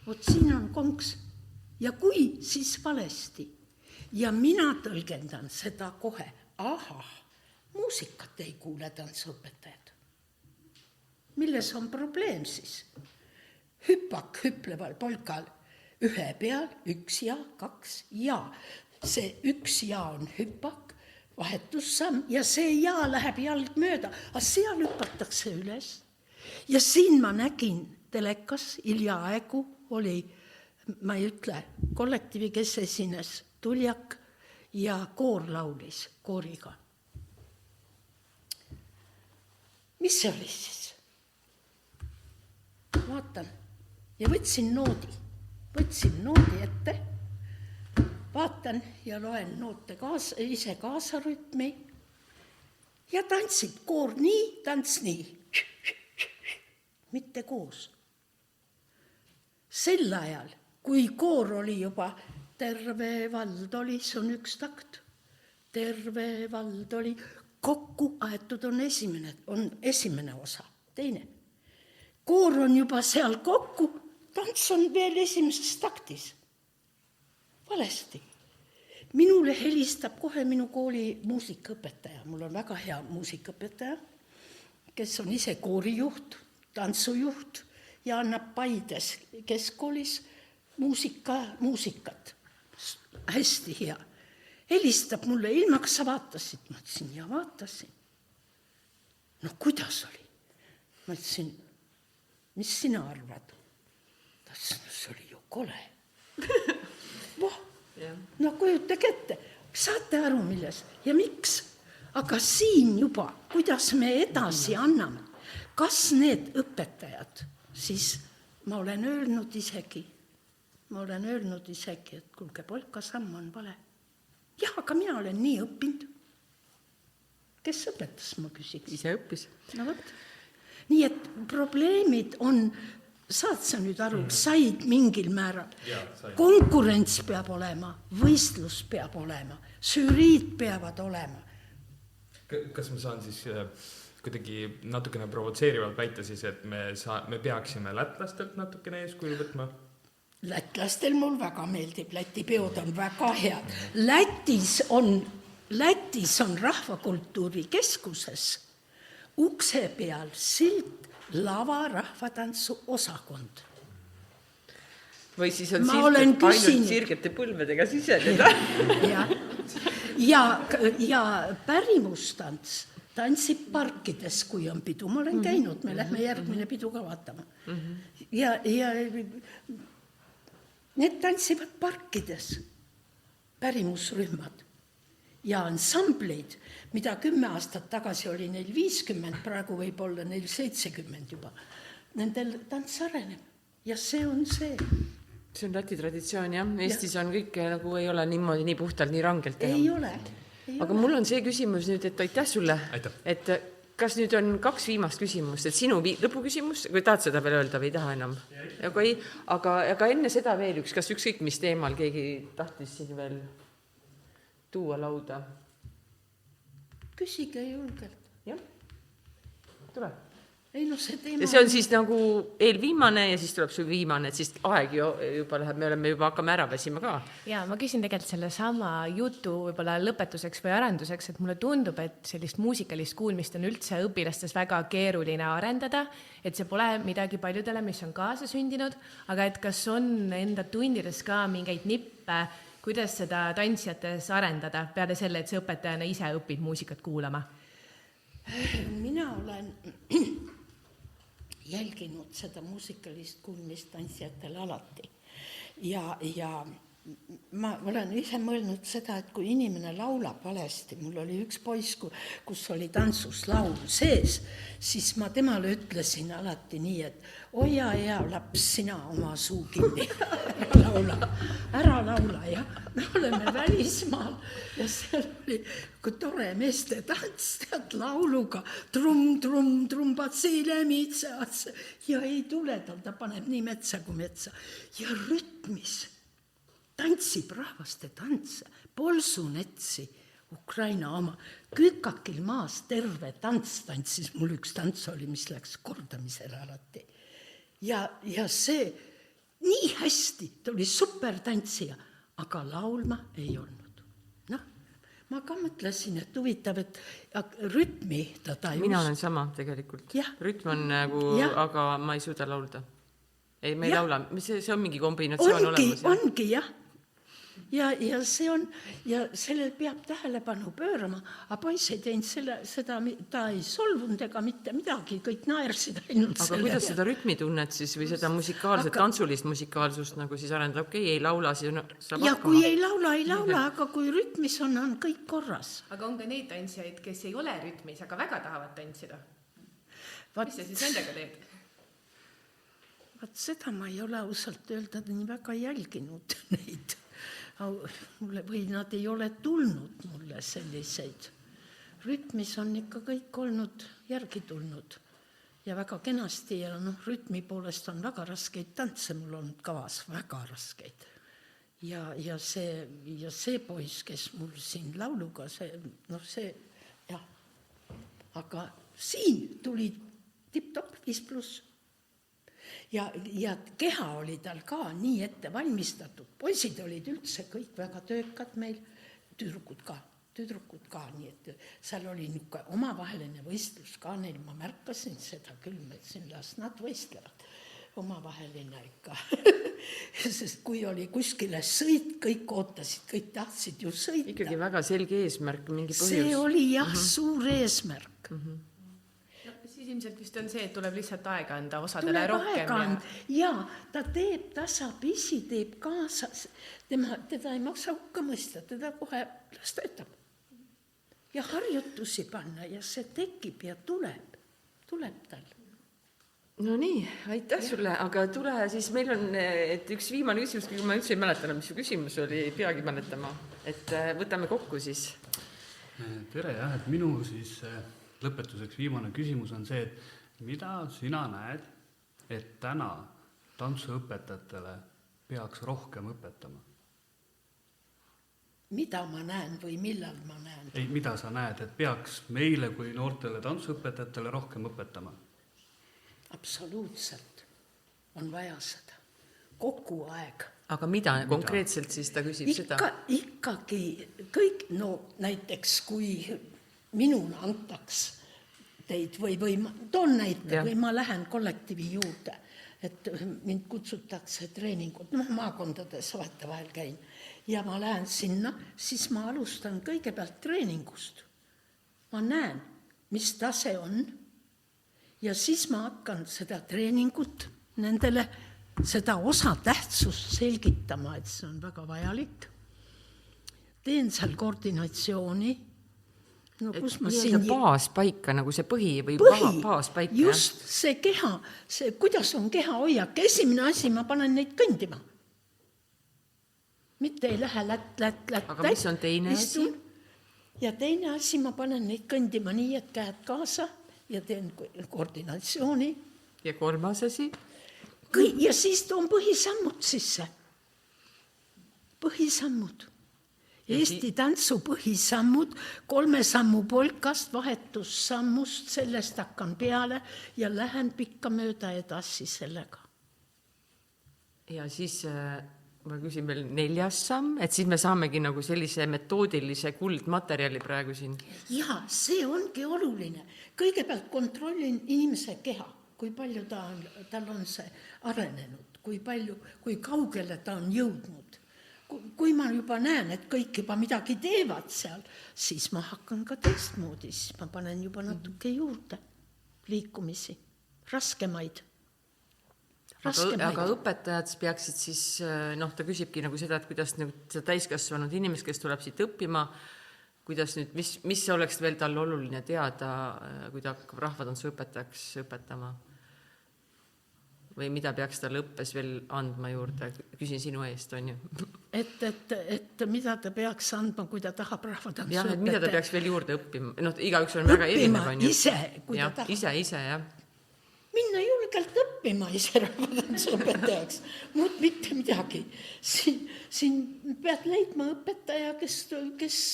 Vot siin on konks. Ja kui, siis valesti. Ja mina tõlgendan seda kohe. Muusikat ei kuule tantsuõpetajad. Milles on probleem siis? Hüpak hüpleval polkal ühe peal, 1 ja 2 ja. See 1 ja on hüpak, vahetussamm ja see ja läheb jalg mööda. Aga seal hüpatakse üles. Ja siin ma nägin telekas, hiljaaegu oli, ma ei ütle, kollektiivi, kes esines, Tuljak ja koor laulis kooriga. Mis see oli siis? Vaatan ja võtsin noodi ette, vaatan ja loen noote ise kaasarütmi ja tantsid koor nii, tants nii. Mitte koos. Sel ajal, kui koor oli juba, terve vald oli, see on 1 takt, terve vald oli, kokku aetud on esimene osa, teine. Koor on juba seal kokku, tants on veel esimeses taktis. Valesti. Minule helistab kohe minu kooli muusikaõpetaja, mul on väga hea muusikaõpetaja, kes on ise koorijuht, tantsujuht ja annab Paides keskkoolis muusikat. Hästi hea. Helistab mulle, Ilma, kas sa vaatasid? Ma ütlesin, ja vaatasin. Kuidas oli? ma ütlesin, mis sina arvad? Ta ütles, see oli ju kole. No kujutage ette, saate aru, milles ja miks? Aga siin juba, kuidas me edasi anname, kas need õpetajad, siis ma olen öelnud isegi, et kuulge, polkasamm on vale. Jah, aga mina olen nii õppinud. Kes õpetas, ma küsiks? Ise õppis. No võt. Nii et probleemid on, saad sa nüüd aru, said mingil määral. Konkurents peab olema, võistlus peab olema, žüriid peavad olema. Kas ma saan siis kuidagi natukene provotseerivalt väita siis, et me peaksime lätlastelt natukene eeskuju võtma? Lätlastel mul väga meeldib, Läti peod on väga head. Lätis on rahvakultuuri keskuses ukse peal silt lava rahvatantsu osakond. Või siis on ainult sirgete põlvedega siseneda. ja pärimustants tantsib parkides, kui on pidu. Ma olen käinud, me lähme järgmine pidu ka vaatama. Ja need tantsivad parkides, pärimusrühmad ja ansambleid, mida 10 aastat tagasi oli neil 50, praegu võib olla neil 70 juba. Nendel tants areneb ja see on see. See on Läti traditsioon, jah. Eestis on kõik nagu ei ole niimoodi nii puhtalt, nii rangelt teha. Ei ole. Aga mul on see küsimus nüüd, et aitäh sulle. Et kas nüüd on 2 viimast küsimust, et sinu lõpuküsimus, kui tahad seda veel öelda või ei taha enam? Aga enne seda veel üks, kas ükskõik mis teemal keegi tahtis siin veel tuua lauda? Küsige julgelt. Jah, tule. Ei, no see teema... Ja see on siis nagu eelviimane ja siis tuleb sul viimane, et siis aeg juba läheb, me oleme juba hakkame ära väsima ka. Ja ma küsin tegelikult selle sama jutu võib-olla lõpetuseks või arenduseks, et mulle tundub, et sellist muusikalist kuulmist on üldse õpilastes väga keeruline arendada, et see pole midagi paljudele, mis on kaasa sündinud, aga et kas on enda tundides ka mingeid nippe, kuidas seda tantsijates arendada, peale selle, et see õpetajana ise õpid muusikat kuulama? Mina olen jälginud seda muusikalist kuulmist tantsijatel alati. Ja ma olen ise mõelnud seda, et kui inimene laulab valesti, mul oli üks poiss, kus oli tantsus laul sees, siis ma temale ütlesin alati nii, et oja hea laps, sina oma suu kinni. Ära laula ja me oleme välismaal ja seal oli kui tore meeste tants, tead lauluga trum, patsile mitsaatse ja ei tule tal, ta paneb nii metsa kui metsa ja rütmis tantsib rahvaste tantse, Polsunetsi, Ukraina oma, Külkakil maas terve tants tantsis, mul üks tants oli, mis läks kordamisele alati. Ja see nii hästi, ta oli super tantsija, aga laulma ei olnud. Noh, ma ka mõtlesin, et huvitav, et rütmi ta tajus. Mina olen sama tegelikult. Rütm on nagu, aga ma ei suuda laulda. Ei, me ei laula, see on mingi kombinatsioon olemas. Ongi, jah. Ja see on, ja sellel peab tähelepanu pöörama, aga poiss ei teinud seda, ta ei solvunud ega mitte midagi, kõik naersid ainult aga selle. Aga kuidas seda rütmi tunnet siis või seda musikaalset, tantsulist musikaalsust nagu siis arendab, ei laula, siis saab ja kui ei laula, aga kui rütmis on kõik korras. Aga on ka neid tantsijaid, kes ei ole rütmis, aga väga tahavad tantsida. Mis sa siis nendega teed? Seda ma ei ole ausalt öelda nii väga jälginud neid. Või nad ei ole tulnud mulle selliseid. Rütmis on ikka kõik olnud järgi tulnud ja väga kenasti ja rütmi poolest on väga raskeid tantse, mul on kavas väga raskeid. Ja see poiss, kes mul siin lauluga, jah. Aga siin tuli tipp-top 5+. Ja keha oli tal ka nii ette valmistatud. Poisid olid üldse kõik väga töökad meil, tüdrukud ka, nii et seal oli omavaheline võistlus ka neil, ma märkasin seda küll, mõtlesin, las nad võistlevad omavaheline ikka. Sest kui oli kuskile sõit, kõik ootasid, kõik tahtsid ju sõita. Ikkagi väga selge eesmärk, mingi põhjus. See oli jah, suur eesmärk. siis ilmselt vist on see, et tuleb lihtsalt aega anda osadele rohkem. Ta teeb tasapisi, teeb kaasas. Teda ei maksa hukka mõista, teda kohe las töötab. Ja harjutusi panna ja see tekib ja tuleb tal. No nii, aitäh sulle, aga tule siis, meil on üks viimane küsimus, kui ma üldse ei mäletanud, mis su küsimus oli, ei peagi mäletama, et võtame kokku siis. Tere jah, et minu siis lõpetuseks viimane küsimus on see, et mida sina näed, et täna tantsuõpetajatele peaks rohkem õpetama? Mida ma näen või millal ma näen? Ei, mida sa näed, et peaks meile kui noortele tantsuõpetajatele rohkem õpetama? Absoluutselt on vaja seda. Kogu aeg. Aga mida konkreetselt siis ta küsib seda? Ikkagi kõik, näiteks kui minul antaks teid või toon näite, või ma lähen kollektiivi juurde, et mind kutsutakse treeningut, maakondades vahetevahel käin ja ma lähen sinna, siis ma alustan kõigepealt treeningust. Ma näen, mis tase on ja siis ma hakkan seda treeningut nendele seda osatähtsust selgitama, et see on väga vajalik. Teen seal koordinatsiooni. Kus ma siin... Baaspaika, nagu see põhi või baaspaika. Just see keha, kuidas on keha hoiak. Esimene asi, ma panen neid kõndima. Mitte ei lähe lätt. Aga mis on teine asi? Ja teine asi, ma panen neid kõndima nii, et käed kaasa ja teen koordinatsiooni. Ja kolmas asi? Ja siis toon põhisammud sisse. Põhisammud. Eesti tantsu põhisammud, 3 sammu polkast, vahetussammust, sellest hakkan peale ja lähen pikka mööda edasi sellega. Ja siis ma küsin veel 4. samm, et siis me saamegi nagu sellise metoodilise kuldmaterjali praegu siin. Ja, see ongi oluline. Kõigepealt kontrollin inimese keha, kui palju tal on see arenenud, kui kaugele ta on jõudnud. Kui ma juba näen, et kõik juba midagi teevad seal, siis ma hakkan ka teistmoodi, siis ma panen juba natuke juurde liikumisi, raskemaid. Aga õpetajad peaksid siis, ta küsibki nagu seda, et kuidas seda täiskasvanud inimest, kes tuleb siit õppima, kuidas nüüd, mis oleks veel tal oluline teada, kui ta hakkab rahvatantsu õpetajaks õpetama? Või mida peaks talle õppes veel andma juurde? Küsin sinu eest, on ju. Et mida ta peaks andma, kui ta tahab rahvatantsu õpetaja? Jah, et mida ta peaks veel juurde õppima? Igaüks on väga erinev, on ju. Ise, kui ta tahab. Ise, jah. Minna julgelt õppima ise rahvatantsu õpetajaks. Muud mitte midagi. Siin pead leidma õpetaja, kes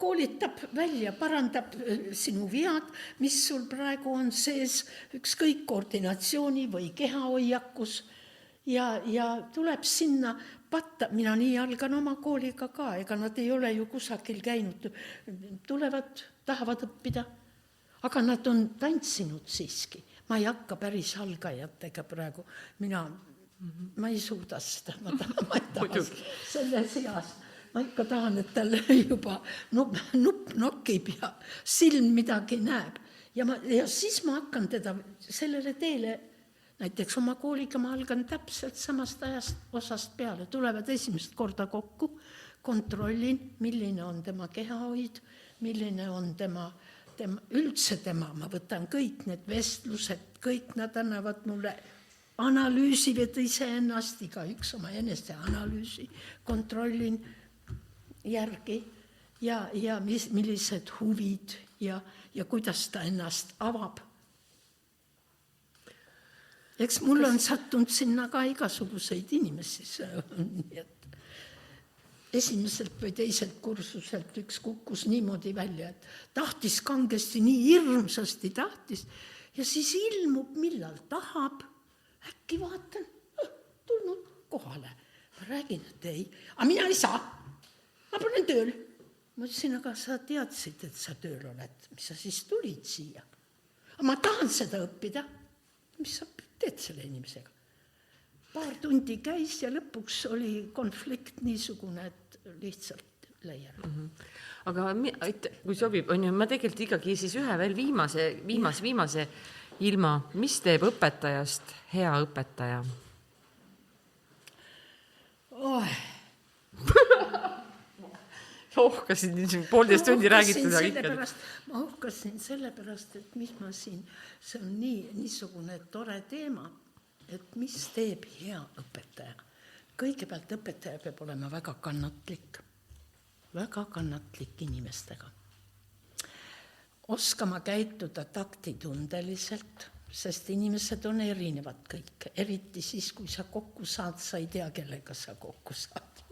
koolitab välja, parandab sinu vead, mis sul praegu on sees, ükskõik koordinatsiooni või kehahoiakus ja tuleb sinna patta. Mina nii algan oma kooliga ka, ega nad ei ole ju kusagil käinud. Tulevad, tahavad õppida, aga nad on tantsinud siiski. Ma ei hakka päris algajatega praegu. Ma ei suuda seda, ma tahan selles eas. Ma ikka tahan, et tal juba nupp nokib ja silm midagi näeb. Ja siis ma hakkan teda sellele teele, näiteks oma kooliga ma algan täpselt samast osast peale. Tulevad esimest korda kokku, kontrollin, milline on tema kehahoid, milline on üldse tema. Ma võtan kõik need vestlused, kõik nad annavad mulle analüüsivad iseennast, igaüks oma eneste analüüsi, kontrollin järgi ja millised huvid ja kuidas ta ennast avab. Eks mul on sattunud sinna ka igasuguseid inimesi. Esimeselt või teiselt kursuselt üks kukkus niimoodi välja, et tahtis kangesti, nii hirmsasti tahtis ja siis ilmub, millal tahab. Äkki vaatan, tulnud kohale. Ma räägin, et ei, aga mina ei saa. Ma panen tööl. Ma ütlesin, aga sa teadsid, et sa tööl oled. Mis sa siis tulid siia? Aga ma tahan seda õppida. Mis sa teed selle inimesega? Paar tundi käis ja lõpuks oli konflikt niisugune, et lihtsalt leian. Aga kui sobib, on ju, ma tegelikult ikkagi siis ühe veel viimase ilma, mis teeb õpetajast hea õpetaja? Ohkasin, 1,5 tundi räägitud. Ma ohkasin sellepärast, et mis ma siin, see on niisugune tore teema, et mis teeb hea õpetaja. Kõigepealt õpetaja peab olema väga kannatlik inimestega. Oskama käituda taktitundeliselt, sest inimesed on erinevad kõik. Eriti siis, kui sa kokku saad, sa ei tea, kellega sa kokku saad.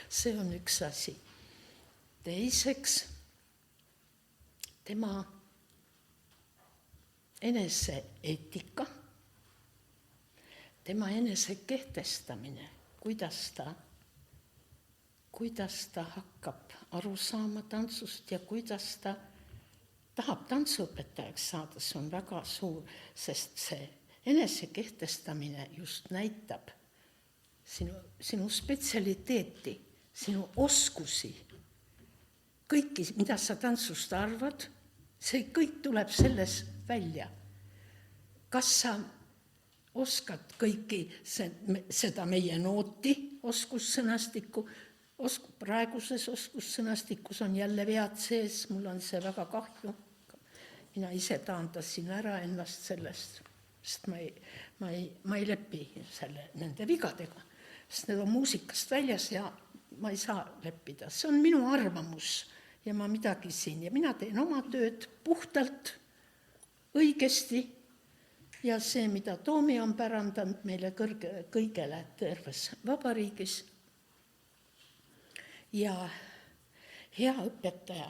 See on üks asi. Teiseks, tema eneseeetika, tema enese kehtestamine, kuidas ta hakkab aru saama tantsust ja kuidas ta tahab tantsuõpetajaks saada, see on väga suur, sest see enese kehtestamine just näitab sinu spetsialiteeti, sinu oskusi, kõiki, mida sa tantsust arvad, see kõik tuleb selles välja. Kas sa oskad kõiki seda meie nooti oskussõnastikku, praeguses oskussõnastikus on jälle vead sees, mul on see väga kahju. Mina ise taandasin ära ennast sellest, sest ma ei lepi nende vigadega, sest need on muusikast väljas ja ma ei saa leppida. See on minu arvamus ja ma midagi siin ja mina teen oma tööd puhtalt, õigesti ja see, mida Toomi on pärandanud meile kõigele terves vabariigis. Ja hea õpetaja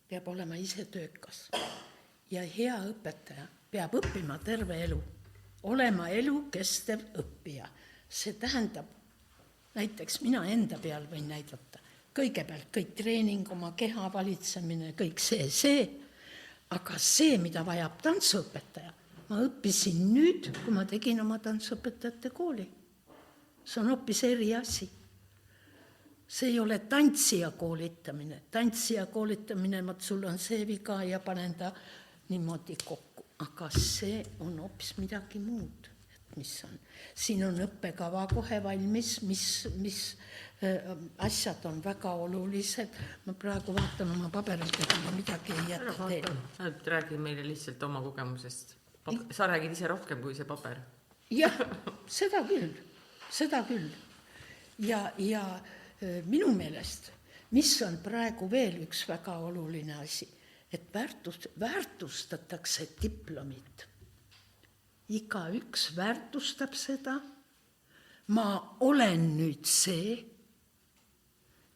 peab olema ise töökas ja hea õpetaja peab õppima terve elu, olema elukestev õppija. See tähendab, näiteks mina enda peal võin näidata, kõigepealt kõik treening, oma keha valitsemine, kõik see, aga see, mida vajab tantsuõpetaja, ma õppisin nüüd, kui ma tegin oma tantsuõpetajate kooli. See on hoopis eri asi. See ei ole tantsija koolitamine. Tantsija koolitamine, sul on see viga ja panen ta niimoodi kokku. Aga see on hoopis midagi muud. Mis on. Siin on õppekava kohe valmis, mis asjad on väga olulised. Ma praegu vaatan oma paberilt, et ma midagi ei jätta teen. Räägi meile lihtsalt oma kogemusest. Sa räägid ise rohkem kui see paber. Jah, seda küll. Ja minu meelest, mis on praegu veel üks väga oluline asi, et väärtustatakse diplomit. Igaüks väärtustab seda. Ma olen nüüd see.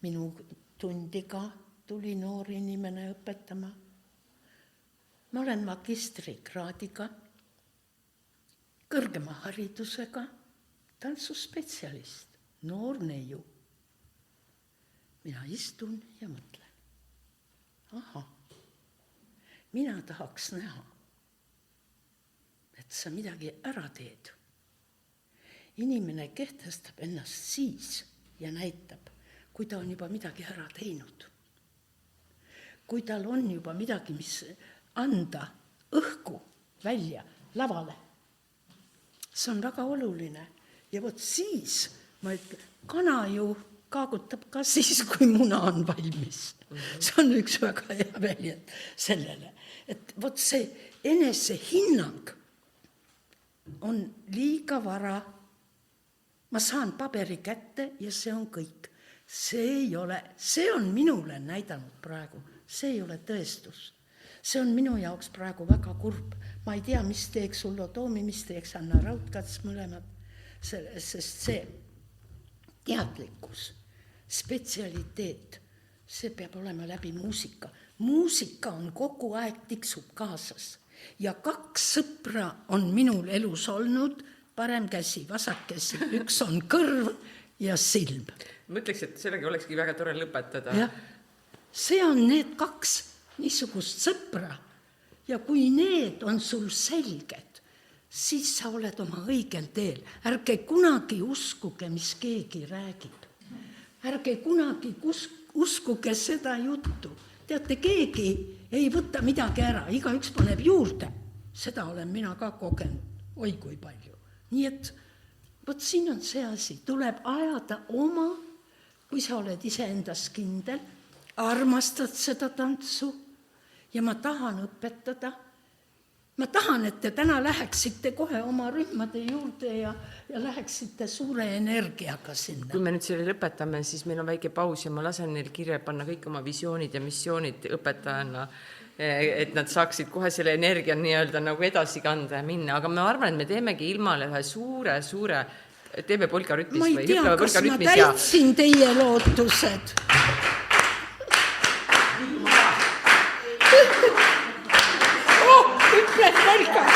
Minu tundiga tuli noor inimene õpetama. Ma olen magistrikraadiga, kõrgema haridusega, tantsuspetsialist, noor neiu. Mina istun ja mõtlen. Aha, mina tahaks näha, et sa midagi ära teed. Inimene kehtestab ennast siis ja näitab, kui ta on juba midagi ära teinud. Kui tal on juba midagi, mis anda õhku välja lavale. See on väga oluline. Ja vot siis, ma ütlen, kana ju kaagutab ka siis, kui muna on valmis. See on üks väga hea väljend sellele. Et vot see enesehinnang on liiga vara. Ma saan paberi kätte ja see on kõik. See on minule näidanud praegu. See ei ole tõestus. See on minu jaoks praegu väga kurb. Ma ei tea, mis teeks Ullo Toomi, mis teeks Anna Raudkats mõlemad, sest see teadlikkus, spetsialiteet, see peab olema läbi muusika. Muusika on kogu aeg tiksub kaasas ja 2 sõpra on minul elus olnud, parem käsi, vasak käsi, üks on kõrv ja silm. Mõtleks, et sellega olekski väga tore lõpetada. Ja, see on need 2 niisugust sõpra ja kui need on sul selged, siis sa oled oma õigel teel. Ärge kunagi uskuge, mis keegi räägib. Ärge kunagi uskuge seda juttu. Teate, keegi ei võta midagi ära, igaüks paneb juurde. Seda olen mina ka kogenud, oi kui palju. Nii et vot siin on see asi, tuleb ajada oma, kui sa oled iseendas kindel, armastad seda tantsu ja ma tahan õpetada. Ma tahan, et te täna läheksite kohe oma rühmade juurde ja läheksite suure energiaga sinna. Kui me nüüd selle lõpetame, siis meil on väike paus ja ma lasen neil kirja panna kõik oma visioonid ja missioonid õpetajana, et nad saaksid kohe selle energia nii-öelda nagu edasi kanda ja minna. Aga ma arvan, et me teemegi ilmale ühe suure, teeme polkarütmis ma ei või tea, hüppame kas ma polkarütmis täitsin teie lootused. Hüppe polka.